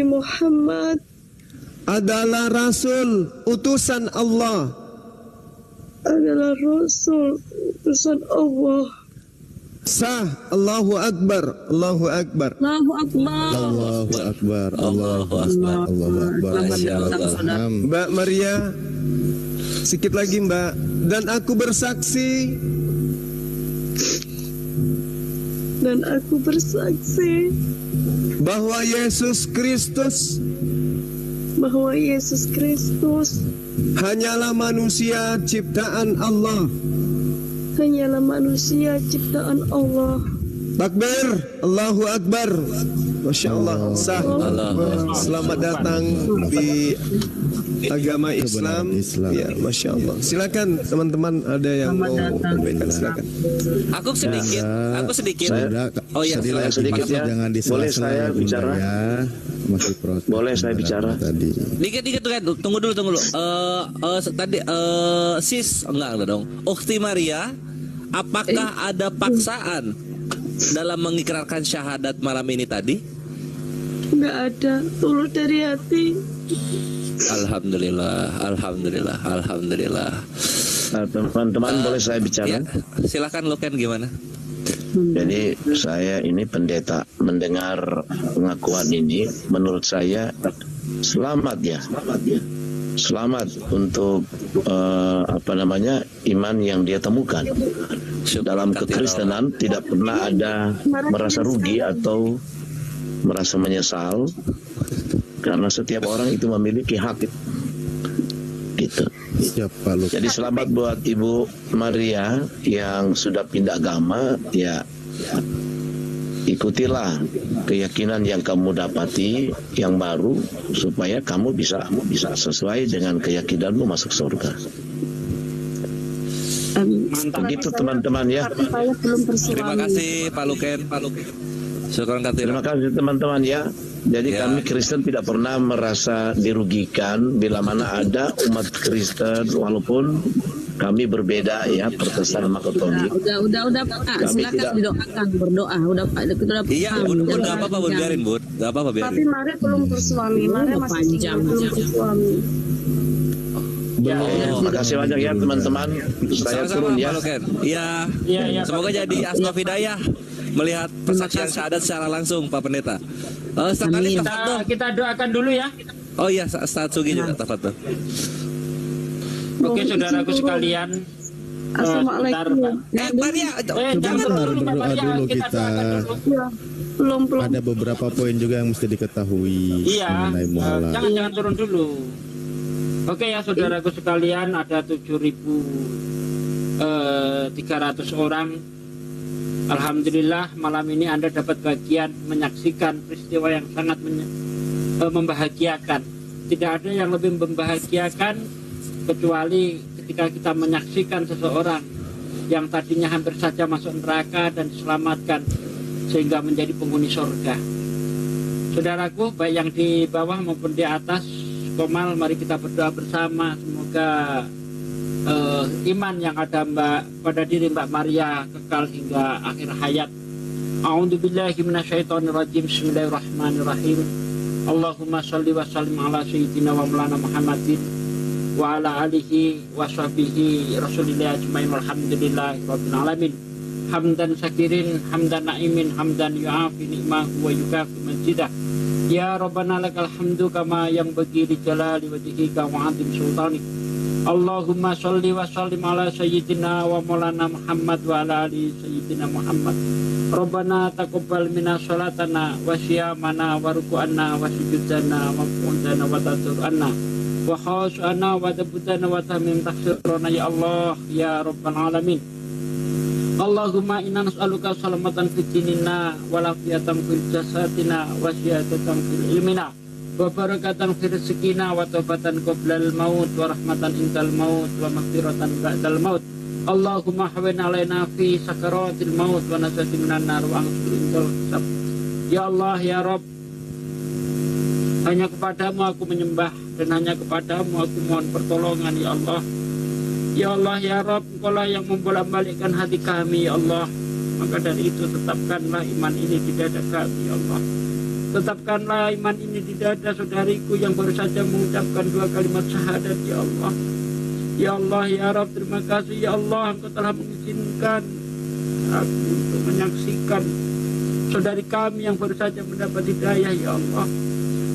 Muhammad adalah Rasul utusan Allah. Sah. Allahu Akbar. Allahu Akbar. Allahu Akbar. Allahu Akbar. Allahu Akbar. Allahu Akbar. Mbak Maria, sikit lagi Mbak. Dan aku bersaksi bahwa Yesus Kristus hanyalah manusia ciptaan Allah. Takbir. Allahu Akbar. Masya Allah. Sah. Selamat datang di agama Islam. Ya, Masya Allah. Silakan teman-teman, ada yang mau sampaikan, silakan. Aku sedikit. Oh ya, sedikit ya. Boleh saya bicara? Masih proses. Boleh saya bicara? Tadi. Dikit kan. Tunggu dulu. Tadi sis enggak dong. Ukhti Maria, apakah ada paksaan dalam mengikrarkan syahadat malam ini tadi? Enggak ada, tulus dari hati. Alhamdulillah. Nah, teman-teman, boleh saya bicara? Ya, silakan Luken, gimana? Jadi saya ini pendeta, mendengar pengakuan ini, menurut saya selamat untuk iman yang dia temukan. Dalam kekristenan tidak pernah ada merasa rugi atau merasa menyesal, karena setiap orang itu memiliki hak gitu. Jadi selamat buat Ibu Maria yang sudah pindah agama, ya ikutilah keyakinan yang kamu dapati yang baru supaya kamu bisa sesuai dengan keyakinanmu masuk surga. Begitu teman-teman ya. Terima kasih Pak Luken. Terima kasih teman-teman ya. Jadi kami Kristen tidak pernah merasa dirugikan bila mana ada umat Kristen, walaupun kami berbeda ya, Protestan sama Katolik. Udah Pak, silakan didoakan, berdoa. Udah Pak, udah. Iya, Bud, enggak apa-apa Bud, biarin Bud. Enggak apa-apa biarin. Tapi Mari belum bersuami, Mari masih panjang. belum bersuami. Terima kasih banyak ya teman-teman. Saya turun ya. Iya. Semoga jadi asbab hidayah melihat persaksian syahadat secara langsung Pak Pendeta. Kita doakan dulu ya. Oh iya, Ustaz Sugi juga tafadhol. Oke, saudaraku sekalian. Assalamualaikum. Jangan berdoa dulu kita. Belum. Ada beberapa poin juga yang mesti diketahui mengenai mualah. Jangan turun dulu. Oke ya, saudaraku sekalian, ada 7.300 orang Alhamdulillah malam ini Anda dapat bagian menyaksikan peristiwa yang sangat membahagiakan. Tidak ada yang lebih membahagiakan kecuali ketika kita menyaksikan seseorang yang tadinya hampir saja masuk neraka dan diselamatkan sehingga menjadi penghuni surga. Saudaraku, baik yang di bawah maupun di atas, Komal, mari kita berdoa bersama. Semoga iman yang ada pada diri Mbak Maria kekal hingga akhir hayat. A'udzubillahi minasyaitonirrajim. Bismillahirrahmanirrahim. Allahumma sholli wa sallim ala sayyidina wa maulana Muhammadin wa ala alihi wa sahbihi rasulillah ajmain walhamdulillahi rabbil alamin. Hamdan syakirin, hamdan na'imin, hamdan yu'afi ni'mahu wa yukafi majidah. Ya Rabbana lakal hamdu kama yang bagi li jalali wajhika wa 'azim sultanik. Allahumma sholli wa sallim ala sayyidina wa maulana Muhammad wa ala ali sayyidina Muhammad. Rabbana taqabbal minna sholatana wa siyamana wa ruku'ana wa sujudana wa qudana wa taturana wa khasana wa tabutana wa tamim taksirana ya Allah ya Rabbal alamin. Allahumma inna nas'aluka salamatan fid dinina wa lafiyatan fil jasadina wa syiadatan fil ilmina wa barakatan fil rizqina wa taubatan qoblal maut wa rahmatan indal maut wa maghfiratan ba'dal maut. Allahumma hawin alaina fi sakaratil maut wa najati minan nar wa anqidh indal hisab. Ya Allah ya Rabb, hanya kepadamu aku menyembah dan hanya kepadamu aku mohon pertolongan ya Allah. Ya Allah ya Rabb, Engkaulah yang membolak-balikkan hati kami ya Allah. Maka dari itu tetapkanlah iman ini di dada kami ya Allah. Tetapkanlah iman ini di dada saudariku yang baru saja mengucapkan 2 kalimat syahadat ya Allah. Ya Allah ya Rabb, terima kasih ya Allah, Engkau telah mengizinkan aku untuk menyaksikan saudari kami yang baru saja mendapat hidayah ya Allah.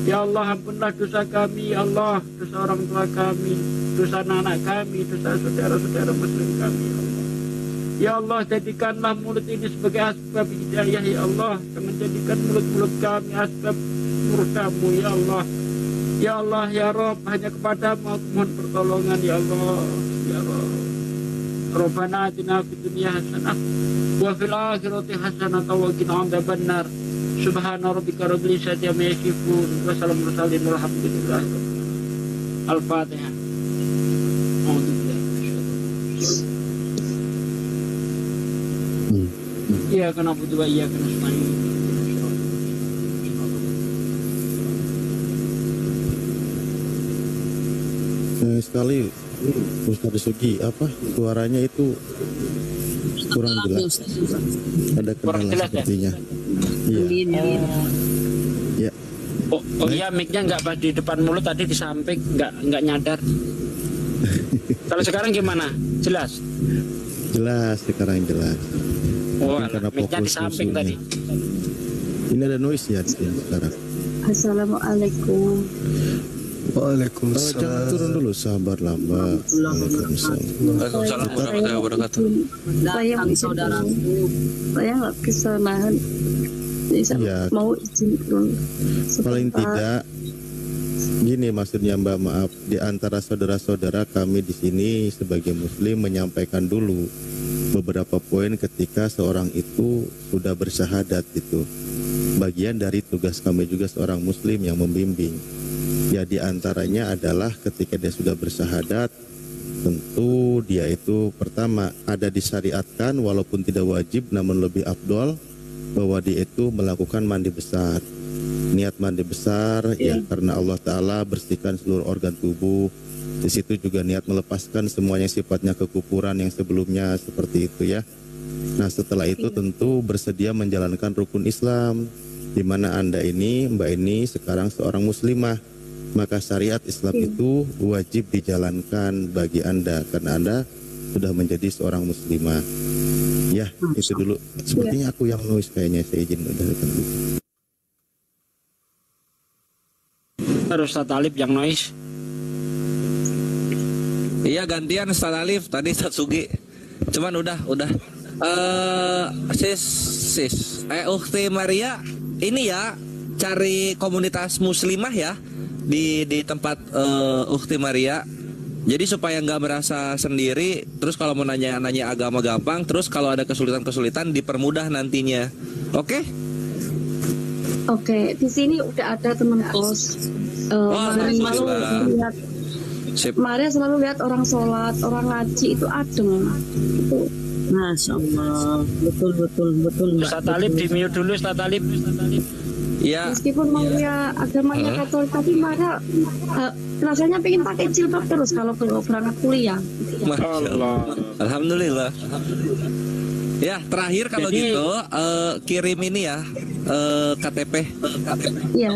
Ya Allah, ampunlah dosa kami ya Allah, dosa orang tua kami, dosa anak kami, dosa saudara-saudara muslim kami ya Allah. Ya Allah, jadikanlah mulut ini sebagai asbab hidayah ya Allah. Jangan jadikan mulut-mulut kami asbab murkamu ya Allah. Ya Allah ya Rabb, hanya kepadamu aku mohon pertolongan ya Allah ya Rabb. Rabbana atina fid dunya hasanah wa fil akhirati hasanah wa qina adzabannar. Subhana rabbika rabbil izzati amma yasifun wa salamun mursalin walhamdulillahi rabbil alamin. Al-Fatihah. Iyyaka na'budu wa iyyaka nasta'in. Sekali Ustaz Sugi, apa suaranya itu kurang jelas, ada kendala sepertinya. Iya. Ya. Oh iya, mic-nya nggak pas di depan mulut, tadi di samping, nggak nyadar. Kalau sekarang gimana? Jelas? Jelas, sekarang jelas. Oh, mic-nya di samping tadi. Ini ada noise ya sekarang. Assalamualaikum. Waalaikumsalam. Jangan turun dulu, sabar lambat. Waalaikumsalam warahmatullahi wabarakatuh. Saya nggak bisa nahan. Ya, mau izin dulu. Paling tidak gini maksudnya Mbak, maaf, di antara saudara-saudara kami di sini sebagai muslim menyampaikan dulu beberapa poin ketika seorang itu sudah bersyahadat itu. Bagian dari tugas kami juga seorang muslim yang membimbing. Ya, di antaranya adalah ketika dia sudah bersyahadat, tentu dia itu pertama ada disyariatkan walaupun tidak wajib namun lebih afdol bahwa dia itu melakukan mandi besar. Niat mandi besar ya karena Allah Ta'ala bersihkan seluruh organ tubuh. Di situ juga niat melepaskan semuanya sifatnya kekufuran yang sebelumnya seperti itu ya. Nah setelah itu tentu bersedia menjalankan rukun Islam, di mana Anda ini, Mbak ini sekarang seorang muslimah. Maka syariat Islam itu wajib dijalankan bagi Anda karena Anda sudah menjadi seorang muslimah. Ya, itu dulu. Sepertinya aku yang nulis kayaknya, saya izin udah dulu. Terus Ustaz Alif yang noise. Iya, gantian Ustaz Alif, tadi Ustaz Sugi. Cuman udah. Ukhti Maria, ini ya cari komunitas muslimah ya di tempat Ukhti Maria. Jadi supaya nggak merasa sendiri, terus kalau mau nanya agama gampang, terus kalau ada kesulitan-kesulitan dipermudah nantinya. Oke? Oke, di sini udah ada teman kos. Maria selalu lihat orang sholat, orang ngaji itu adem. Itu. Masya Allah, betul. Ustaz Talib di mute dulu, Ustaz Talib. Ya. Meskipun Maria agamanya Katolik, tapi Maria rasanya pengen pakai jilbab terus kalau berangkat kuliah. Masya Allah. Alhamdulillah. Ya, terakhir kalau gitu kirim ini ya KTP. Iya.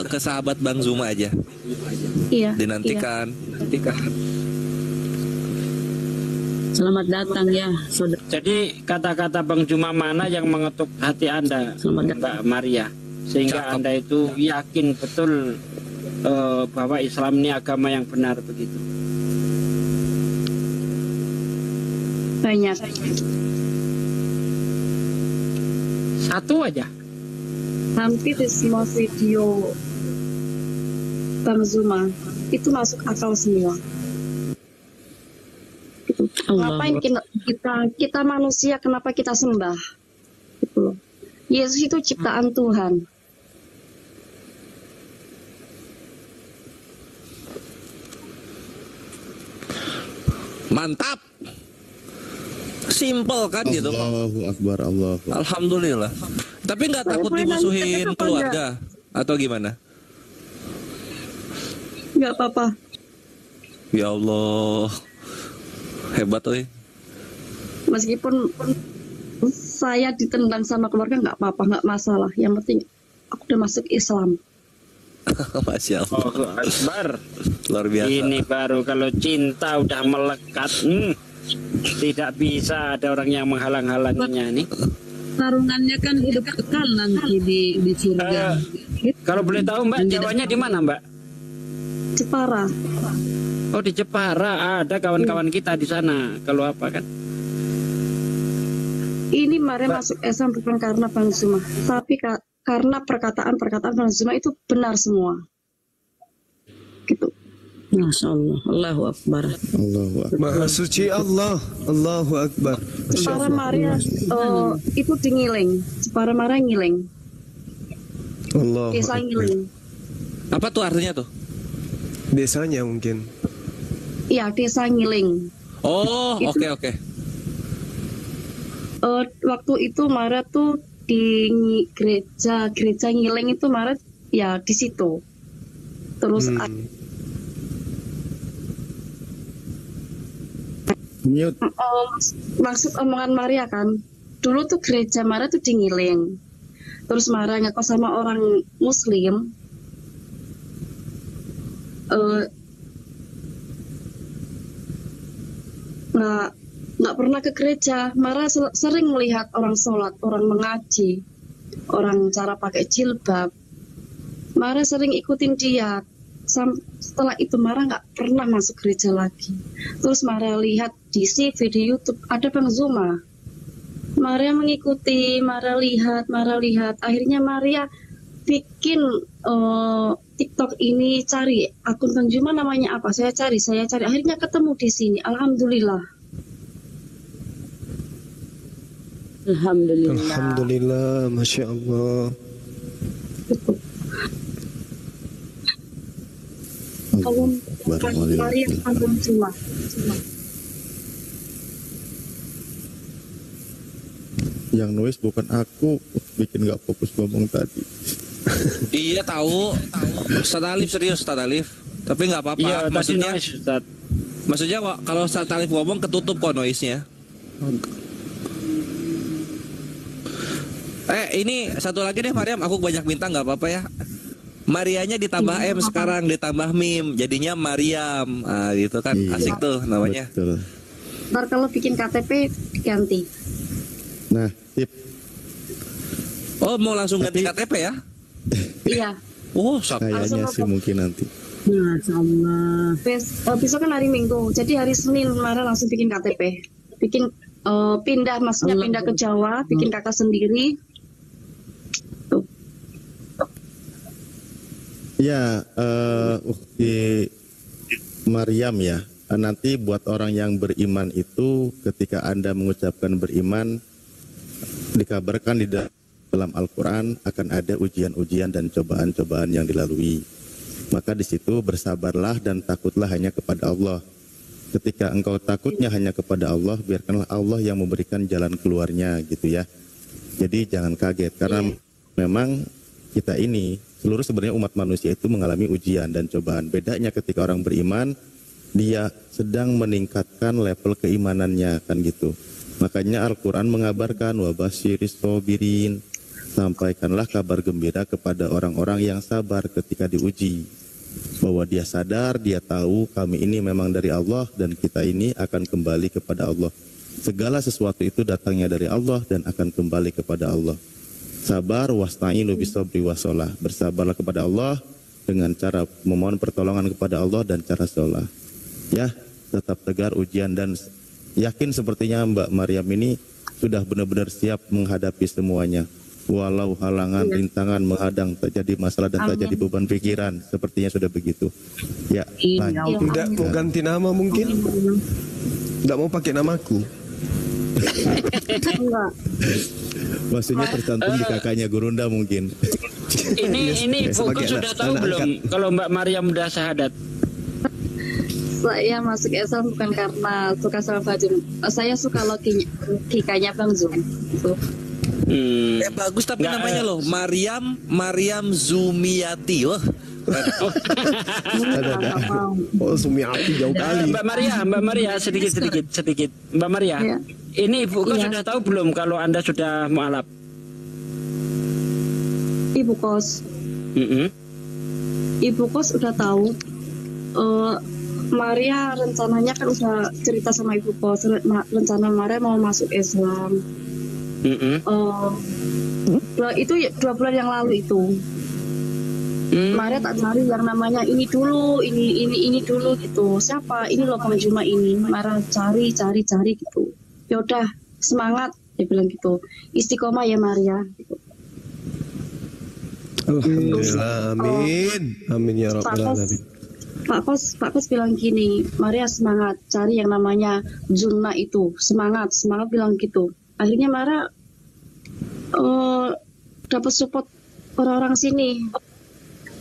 Ke sahabat Bang Zuma aja. Iya. Dinantikan. Selamat datang ya, saudara. Jadi kata-kata Bang Zuma mana yang mengetuk hati Anda, Mbak Maria, sehingga Anda itu yakin betul bahwa Islam ini agama yang benar begitu? Banyak. Satu aja. Hampir di semua video Bang Zuma itu masuk akal semua. Ngapain kita manusia, kenapa kita sembah? Gitu loh. Yesus itu ciptaan Tuhan. Mantap. Simple kan gitu. Allahu Akbar, Allahu Akbar. Alhamdulillah. Tapi nggak takut dimusuhin keluarga atau gimana? Nggak apa-apa. Ya Allah. Hebat oi. Meskipun saya ditendang sama keluarga nggak apa-apa, nggak masalah. Yang penting aku udah masuk Islam. Masya Allah. Oh, Akbar. Luar biasa. Ini baru kalau cinta udah melekat. Tidak bisa ada orang yang menghalang-halanginya nih. Tarungannya kan hidup kekal nanti di surga. Kalau boleh tahu Mbak, Jawanya di mana Mbak? Jepara. Oh di Jepara, ada kawan-kawan kita di sana. Kalau apa kan? Ini Maria masuk Islam bukan karena Bang Zuma, tapi karena perkataan Bang Zuma itu benar semua. Gitu. Masya Allah, Allahu Akbar. Allahu Akbar. Maha suci Allah, Allahu Akbar. Jepara Maria itu di Ngiling. Jepara Maria Ngiling. Allahu Desa Akbar. Ngiling. Apa tuh artinya tuh? Desanya mungkin. Iya, Desa Ngiling. Oh, oke. Waktu itu Maria tuh di gereja Ngiling itu Maria ya di situ. Terus maksud omongan Maria kan, dulu tuh gereja Maria tuh di Ngiling. Terus Maria ngekos sama orang Muslim. Nggak pernah ke gereja. Mara sering melihat orang sholat, orang mengaji, orang cara pakai jilbab. Mara sering ikutin dia. Setelah itu Mara nggak pernah masuk gereja lagi. Terus Mara lihat di CV di YouTube ada Bang Zuma. Mara mengikuti, Mara lihat. Akhirnya Maria bikin TikTok ini, cari akun Bang Zuma namanya apa, saya cari, akhirnya ketemu di sini. Alhamdulillah, Masya Allah. Maria Bang Zuma. Yang noise bukan aku, bikin nggak fokus ngomong tadi. Iya tahu. Ustaz Alif serius, Ustaz Alif. Tapi nggak apa-apa. Iya, maksudnya kalau Ustaz Alif ngomong ketutup kok noise-nya. Ini satu lagi deh Mariam, aku banyak minta nggak apa-apa ya. Marianya ditambah M sekarang, ditambah mim, jadinya Mariam. Ah, gitu kan, asik tuh namanya. Betul. Ntar kalau bikin KTP ganti. Nah, tip. Oh, mau langsung ganti KTP ya? Iya. Oh, kayaknya sih mungkin nanti. Sama. Besok kan hari Minggu, jadi hari Senin kemarin langsung bikin KTP. Bikin pindah, maksudnya pindah ke Jawa, bikin kakak sendiri. Tuh. Ya, Maryam ya. Nanti buat orang yang beriman itu ketika Anda mengucapkan beriman, dikabarkan di dalam Al-Quran akan ada ujian-ujian dan cobaan-cobaan yang dilalui. Maka di situ bersabarlah dan takutlah hanya kepada Allah. Ketika engkau takutnya hanya kepada Allah, biarkanlah Allah yang memberikan jalan keluarnya gitu ya. Jadi jangan kaget karena memang kita ini seluruh sebenarnya umat manusia itu mengalami ujian dan cobaan. Bedanya ketika orang beriman, dia sedang meningkatkan level keimanannya kan gitu. Makanya Al-Quran mengabarkan wabasyiris sobirin, sampaikanlah kabar gembira kepada orang-orang yang sabar ketika diuji, bahwa dia sadar, dia tahu kami ini memang dari Allah dan kita ini akan kembali kepada Allah. Segala sesuatu itu datangnya dari Allah dan akan kembali kepada Allah. Sabar wasta'inu bisabri wasolah, bersabarlah kepada Allah dengan cara memohon pertolongan kepada Allah dan cara sholat. Ya, tetap tegar ujian dan yakin sepertinya Mbak Maryam ini sudah benar-benar siap menghadapi semuanya. Walau halangan, rintangan menghadang, terjadi masalah dan terjadi beban pikiran, sepertinya sudah begitu. Ya, tidak mau ganti nama mungkin? Tidak mau pakai namaku? Maksudnya tercantum di kakaknya Gurunda mungkin. Ini Ibuku sudah tahu belum kalau Mbak Maryam udah syahadat? Saya masuk Islam bukan karena suka sama Bang Zum. Saya suka logikanya Bang Zum. Bagus tapi namanya loh Maryam Zumiati. Oh Zumiati jauh kali. Mbak Maria sedikit. Mbak Maria, ini Ibu kos sudah tahu belum kalau Anda sudah mualaf? Ibu kos. Ibu kos udah tahu. Maria rencananya kan udah cerita sama Ibu kos, rencana Maria mau masuk Islam. Itu 2 bulan yang lalu itu. Maria tak cari yang namanya ini dulu, ini dulu gitu. Siapa? Ini loh Bang Juma ini. Maria cari gitu. Yaudah semangat, dia bilang gitu. Istiqomah ya Maria. Gitu. Alhamdulillah, amin ya rabbal alamin. Pak Kos bilang gini, Maria semangat, cari yang namanya Zulna itu, semangat bilang gitu. Akhirnya Maria dapat support orang-orang sini.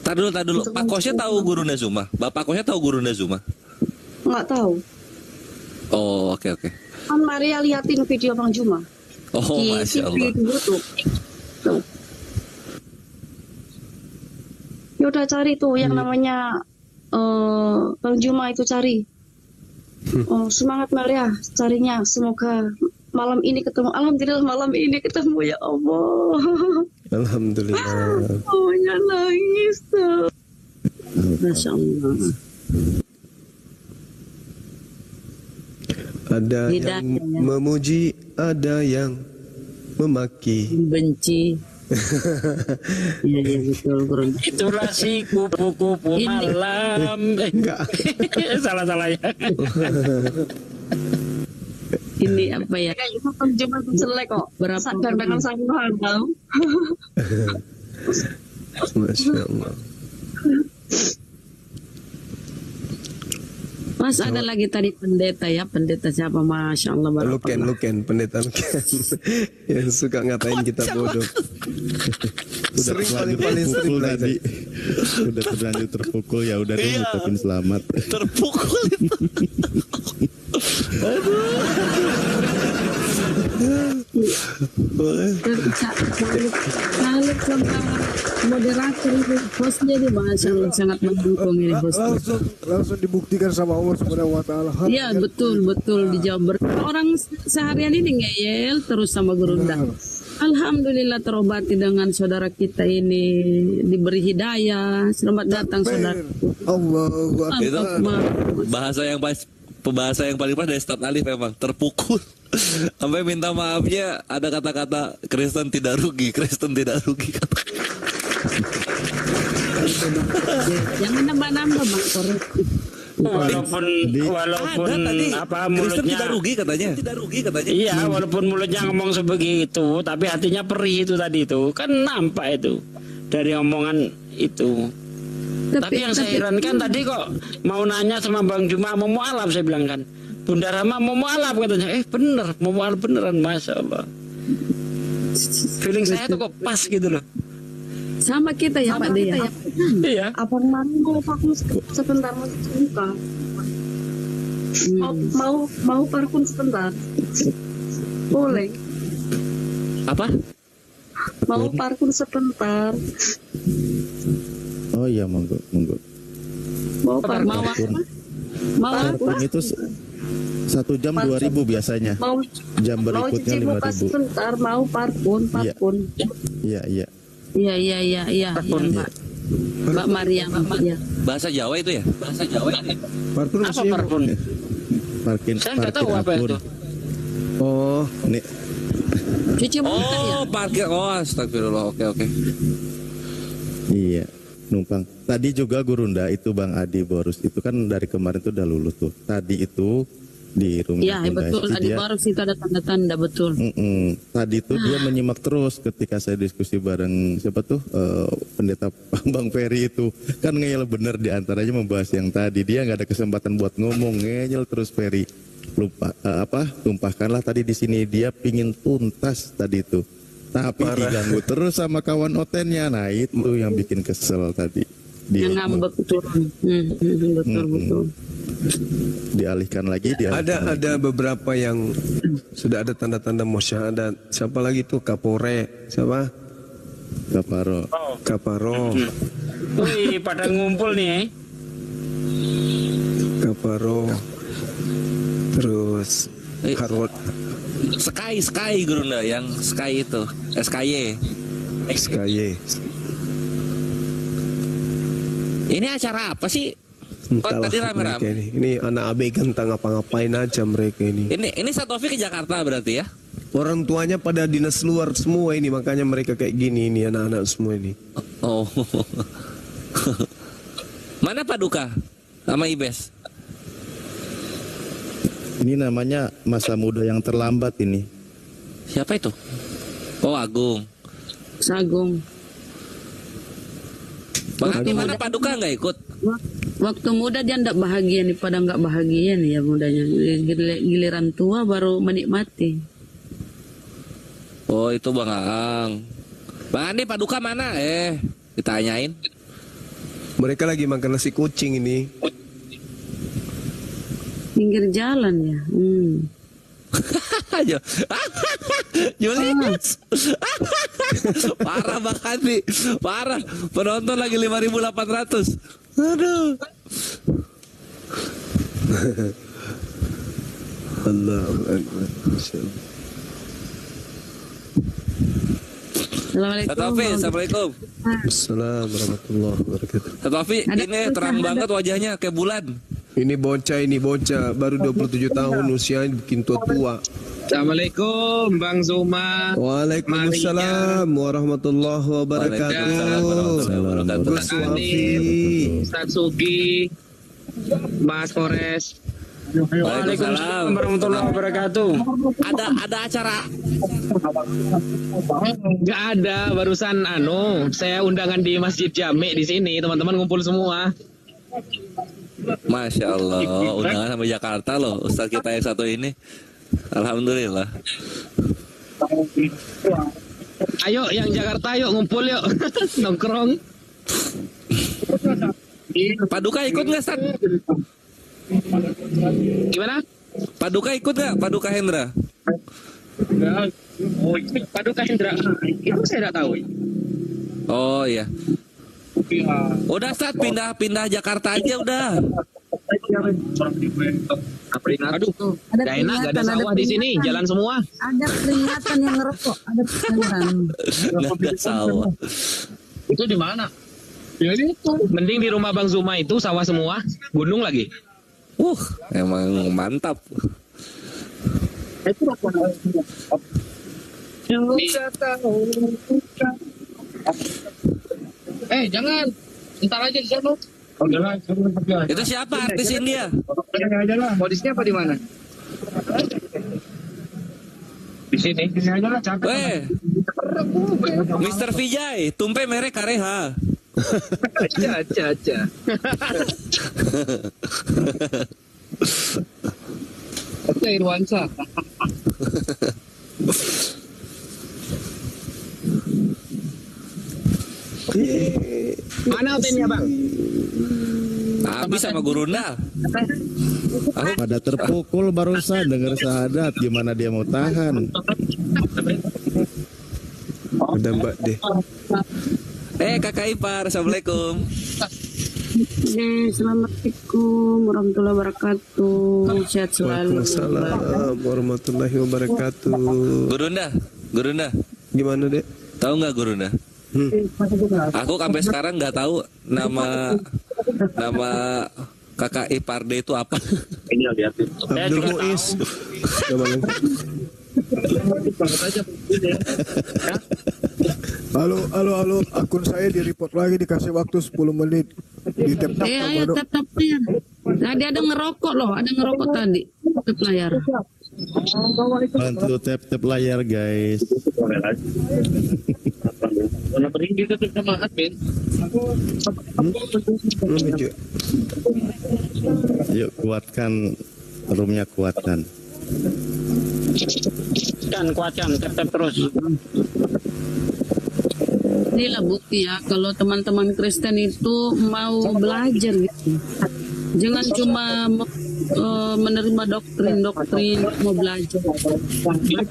Tar dulu. Pak Kosnya tahu Guru Nazuma? Bapak Kosnya tahu Guru Nazuma? Nggak tahu. Oh, oke. Kan Maria liatin video Bang Juma. Oh, di Masya TV Allah. di YouTube. Tuh. Yaudah cari tuh yang namanya Bang Juma itu cari. Semangat Maria carinya. Semoga malam ini ketemu. Alhamdulillah malam ini ketemu ya Allah. Alhamdulillah. Ya nangis tuh. Masya Allah. Ada yang memuji, ada yang memaki, benci. Iya betul Bro. Itulah si kupu-kupu malam. Salah ya. Ini apa ya? Kayaknya Bang Juma itu jelek kok. Berapa dengan sangguhan tau. Masya Allah. Mas ada lagi tadi pendeta ya, pendeta siapa? Masya Allah. Luken, pendeta Luken yang suka ngatain kita bodoh. Sudah paling terpukul sering tadi. Sudah terlanjur terpukul, ya udah deh ngucapin selamat. Terpukul itu. Salut sama moderator itu, hostnya di Masya Allah sangat mendukung ini hostnya. Langsung dibuktikan sama Allah Subhanahu wa taala. Iya betul dijawab. Orang seharian ini ngeyel terus sama Gurunda. Alhamdulillah terobati dengan saudara kita ini, diberi hidayah. Selamat datang saudara. Allahu Akbar. Bahasa yang paling pas dari Ustaz Alif memang terpukul. Sampai minta maafnya ada kata-kata Kristen tidak rugi. Jangan nambah-nambah Bang Korek. Walaupun apa mulutnya tidak rugi katanya. Iya, walaupun mulutnya ngomong sebegitu, tapi hatinya perih itu tadi itu. Kan nampak itu dari omongan itu. Tapi yang saya herankan tadi kok mau nanya sama Bang Juma mau mualaf, saya bilang kan. Bunda Rama mau mualaf katanya. Bener, mau mualaf beneran, Masya Allah. Feeling saya tuh kok pas gitu loh. Sama kita ya Pak Dia. Iya. Abang mau vakum sebentar mau buka. Mau parfum sebentar. Boleh. Apa? Mau parfum sebentar. Oh iya, monggo. Mau parfum. Mau Parfum itu 1 jam 2.000 biasanya. Jam berikutnya 5.000. Sebentar mau parfum. Iya. Iya, Mbak Maria, ya. Bahasa Jawa itu ya? Bahasa Jawa. Parfum Apa parfum? Saya nggak tahu apa itu. Oh, nih. Cuci muka ya? Parkir. Oh, astagfirullah. Oke. Iya, numpang. Tadi juga Gurunda itu Bang Adi Borus itu kan dari kemarin tuh udah lulus tuh. Tadi itu di rumah. Iya, betul. Adi Borus itu ada tanda-tanda betul. Tadi tuh dia menyimak terus ketika saya diskusi bareng siapa tuh pendeta Bang Ferry itu kan ngeyel bener diantaranya membahas yang tadi. Dia nggak ada kesempatan buat ngomong, ngeyel terus Ferry. Lupa tumpahkanlah tadi di sini, dia pingin tuntas tadi itu. Tapi diganggu terus sama kawan otennya. Nah itu yang bikin kesel tadi. Yang ngambek betul. Betul. Dialihkan lagi. Ada beberapa yang sudah ada tanda-tanda musyahadat. Siapa lagi tuh? Kapore. Siapa? Kaparo. Wih, pada ngumpul nih. Kaparo. Terus Harvard. Sky Gurunda yang Sky itu. SKY. Ini acara apa sih? Entahlah, tadi rame-rame. Ini anak ABG entah ngapa-ngapain aja mereka ini. Ini Satofi ke Jakarta berarti ya? Orang tuanya pada dinas luar semua ini, makanya mereka kayak gini ini anak-anak semua ini. Oh. Mana Paduka sama Ibes? Ini namanya masa muda yang terlambat ini. Siapa itu? Oh, Agung. Sagung. Bang Adi mana Paduka nggak ikut? Waktu muda dia ndak bahagia nih, pada nggak bahagia nih ya mudanya. Giliran tua baru menikmati. Oh itu Bang Aang. Bang Andi Paduka mana? Ditanyain. Mereka lagi makan nasi kucing ini. Pinggir jalan ya. Julius. Parah Bang Andi. Parah. Penonton lagi 5.800. Aduh. Allahu Akbar. Assalamualaikum. Assalamualaikum warahmatullahi wabarakatuh. Tapi ini terang banget wajahnya kayak bulan. Ini bocah baru 27 tahun usianya bikin tua. Assalamualaikum Bang Zuma. Waalaikumsalam warahmatullahi wabarakatuh. Gus Wafi, Ustaz Sugi, Mas Kores. Waalaikumsalam warahmatullahi wabarakatuh. Ada acara? Nggak ada, barusan saya undangan di Masjid Jami di sini, teman-teman ngumpul semua. Masya Allah, undangan sampai Jakarta loh, Ustaz kita yang satu ini. Alhamdulillah. Ayo yang Jakarta yuk ngumpul yuk. Nongkrong. Paduka ikut nggak, Stan? Gimana? Paduka ikut nggak? Paduka Hendra? Paduka Hendra itu saya tidak tahu. Oh iya. Udah Stan, pindah Jakarta aja udah. Aduh, gak enak, gak ada sawah di sini, jalan semua. Ada peringatan yang ngerokok, ada peringatan. Nggak ada sawah. Itu di mana? Ya itu. Mending di rumah Bang Zuma itu sawah semua, gunung lagi. Emang mantap. Jangan, ntar aja di sana. Itu siapa artis India? Modisnya apa di mana? Di sini. Mr. Vijay, tumpe merek kareha. Aja. Oke, Irwansa. Mana hotelnya, Bang? Habis sama Gurunda. Pada terpukul barusan dengar syahadat, gimana dia mau tahan? Udah Mbak deh. Kakak ipar, assalamualaikum. Assalamualaikum warahmatullahi wabarakatuh. Sehat selalu. Waalaikumsalam warahmatullahi wabarakatuh. Gurunda. Gimana dek? Tahu nggak Gurunda? Aku sampai sekarang nggak tahu nama kakak ipar D itu apa. Ini lihatin. Abdul Muiz. Halo, akun saya di-report lagi, dikasih waktu 10 menit. Di tap-tap Ayo tap ya. Tadi ada ngerokok loh, tadi. Tap layar. Bantu tap layar guys. Yuk kuatkan roomnya, kuatkan. Kuatkan, tap terus. Inilah bukti ya kalau teman-teman Kristen itu mau belajar gitu. Jangan cuma menerima doktrin, mau belajar.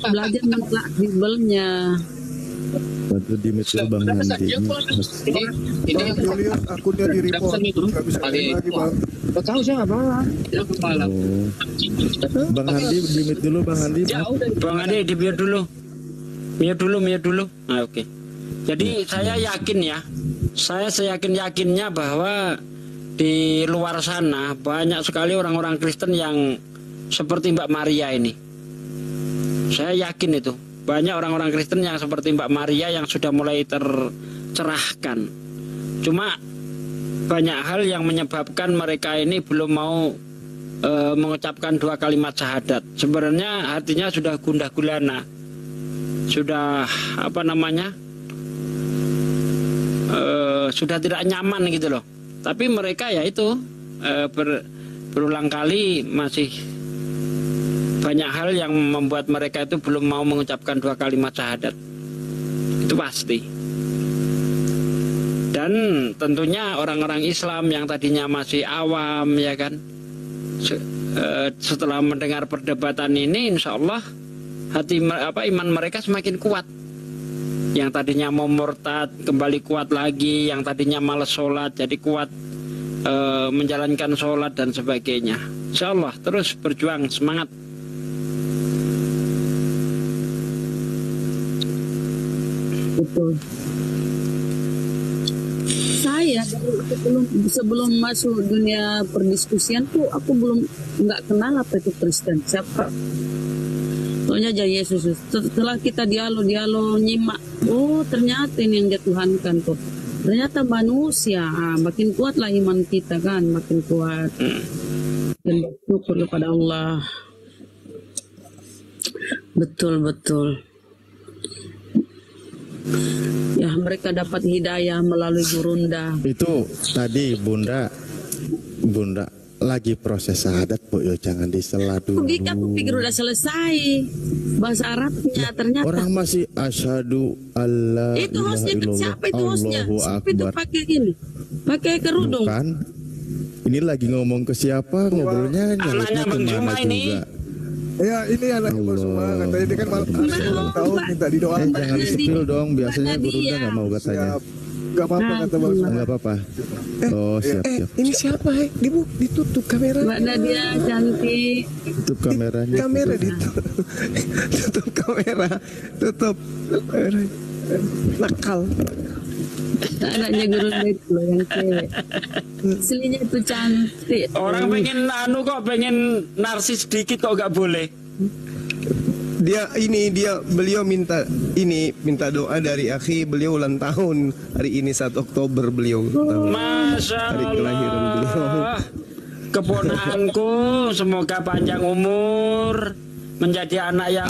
Belajar menelaah Bible-nya. Bantu di meja Bang Handi. Ini Julius akunnya di-report. Nggak bisa lagi, Bang. Tahu siapa? Bang Handi di mute dulu, Bang Handi. Bang Handi di mute dulu. Mute dulu. Nah, oke. Jadi saya yakin ya, saya seyakin-yakinnya bahwa di luar sana banyak sekali orang-orang Kristen yang seperti Mbak Maria ini. Saya yakin itu. Banyak orang-orang Kristen yang seperti Mbak Maria yang sudah mulai tercerahkan. Cuma banyak hal yang menyebabkan mereka ini belum mau mengucapkan 2 kalimat syahadat. Sebenarnya hatinya sudah gundah gulana. Sudah sudah tidak nyaman gitu loh. Tapi mereka ya itu berulang kali masih banyak hal yang membuat mereka itu belum mau mengucapkan 2 kalimat syahadat. Itu pasti. Dan tentunya orang-orang Islam yang tadinya masih awam ya kan, setelah mendengar perdebatan ini insya Allah iman mereka semakin kuat. Yang tadinya mau murtad kembali kuat lagi, yang tadinya malas sholat jadi kuat menjalankan sholat dan sebagainya. Insya Allah terus berjuang, semangat. Betul. Saya sebelum masuk dunia perdiskusian tuh aku nggak kenal apa itu Kristen, siapa. Soalnya aja Yesus. Setelah kita dialog nyimak, oh ternyata ini yang dia Tuhankan tuh. Ternyata manusia, makin kuatlah iman kita kan, makin kuat. Dan bersyukur kepada Allah. Betul. Ya mereka dapat hidayah melalui Gurunda. Itu tadi Bunda lagi proses syahadat, Bu, yo jangan disela dulu. Aku pikir udah selesai bahasa Arabnya, ternyata orang masih asyhadu alla itu hostnya ilaha siapa itu illallah, hostnya? Allahu Siapa itu akbar. pakai gini? Pakai kerudung. Bukan. Ini lagi ngomong ke siapa? Ngobrolnya nyalutnya kemana juga? Ya ini anaknya Bang Zuma, katanya dia kan ulang tahun minta didoakan. Jangan di-spill dong, biasanya Gurunda nggak mau katanya. Gak apa-apa kata Bang Zuma. Nggak apa-apa. Oh siap. Ini siapa? Ditutup kamera. Mbak Nadia cantik. Tutup kameranya. Kamera tutup kamera. Tutup. Nakal. Anaknya Gurunda itu loh yang cewek. Aslinya itu cantik. Orang pengen narsis sedikit kok nggak boleh. Beliau minta doa dari akhi, beliau ulang tahun hari ini 1 Oktober beliau. Masya hari kelahiran beliau. Keponakanku semoga panjang umur, menjadi anak yang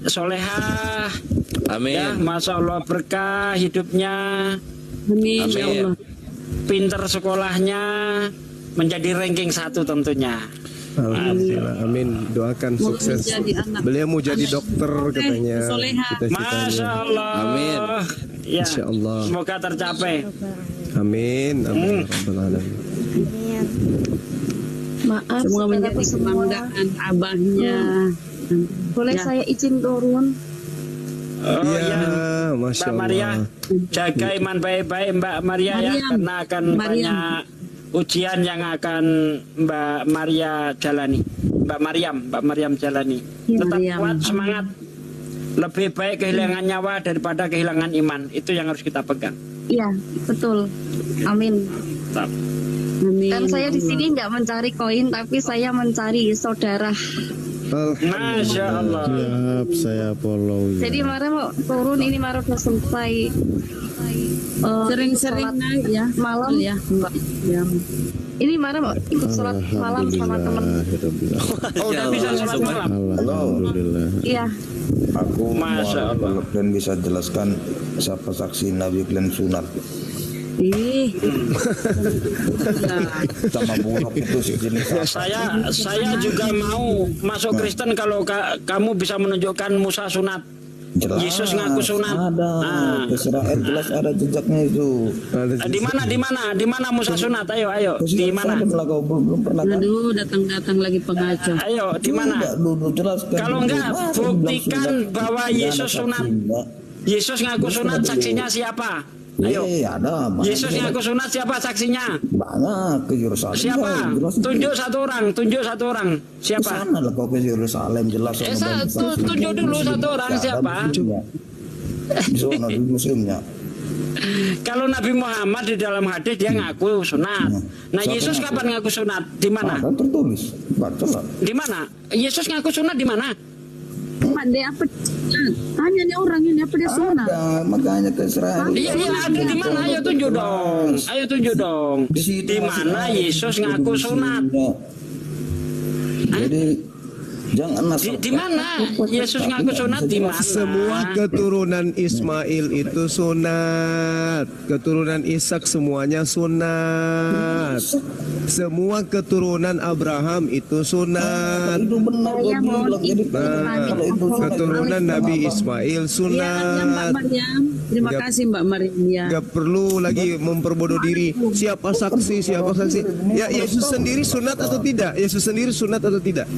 solehah. Amin. Ya, Masya Allah berkah hidupnya. Amin, ya Allah. Pinter sekolahnya, menjadi ranking 1 tentunya. Alhamdulillah, amin. Doakan sukses. Beliau mau jadi dokter katanya. Masya Allah. Amin. Ya, Masya Allah. semoga tercapai. Amin. Amin. Rabbal alamin. Maaf, Semoga menjadi semua. kebanggaan abahnya. Boleh Ya. saya izin turun? Oh Iya, ya, Masya Mbak Maria, Allah. jaga iman baik-baik Mbak Maria ya, Mariam. karena akan banyak ujian yang akan Mbak Maria jalani. Mbak Mariam jalani. Ya, Tetap Mariam. kuat, semangat. Lebih baik kehilangan nyawa daripada kehilangan iman. Itu yang harus kita pegang. Iya, betul. Amin. Tetap. Amin. Dan saya di sini nggak mencari koin, tapi saya mencari saudara. Masya Allah. Siap, saya follow. Jadi Mara mau turun, ini Mara udah selesai. Sering-sering sholat naik ya. malam. Ya, Mbak. Ya. Ini Mara mau ikut sholat malam sama teman. Oh, udah bisa sholat malam. Alhamdulillah. Iya. Aku Masya Allah. mau kalian bisa jelaskan siapa saksi Nabi kalian sunat Ih. sama buruk itu sejenis apa? Saya juga mau masuk Kristen kalau kamu bisa menunjukkan Musa sunat. Jelas. Yesus ngaku sunat. Ada. Israel jelas ada jejaknya itu. Di mana Musa sunat? Ayo. Di mana? Kau belum pernah kan? Aduh, datang-datang lagi pengacau. Ayo, di mana? Kalau enggak, buktikan bahwa Yesus sunat. Yesus ngaku sunat, saksinya siapa? Ayo. Ada. Yesus ngaku sunat, siapa saksinya? Banyak ke Yerusalem. Siapa? Tunjuk satu orang. Siapa? Sana lah kau ke Yerusalem jelas. Tunjuk dulu satu orang siapa? Di sana di museumnya. Kalau Nabi Muhammad di dalam hadis dia ngaku sunat. Nah, Yesus kapan ngaku sunat? Di mana? Kan tertulis. Bacalah. Di mana? Yesus ngaku sunat di mana? Mak, dia apa? Tanya nih orang ini apa dia sunat? Ada, makanya ke Israel. Iya, ada di mana? Ayo tunjuk dong. Di mana Yesus ngaku sunat? Jadi jangan Di mana Yesus ngaku sunat? Di mana? Semua keturunan Ismail itu sunat. Keturunan Ishak semuanya sunat. Semua keturunan Abraham itu sunat. itu benar kau bilang. Jadi Keturunan Nabi Ismail Ya, Mbak sunat. Mariam. Terima Gak- kasih Mbak Mariam. Ya. Gak perlu lagi memperbodoh diri. Siapa saksi? Ya Yesus sendiri sunat atau tidak? Yesus sendiri sunat atau tidak?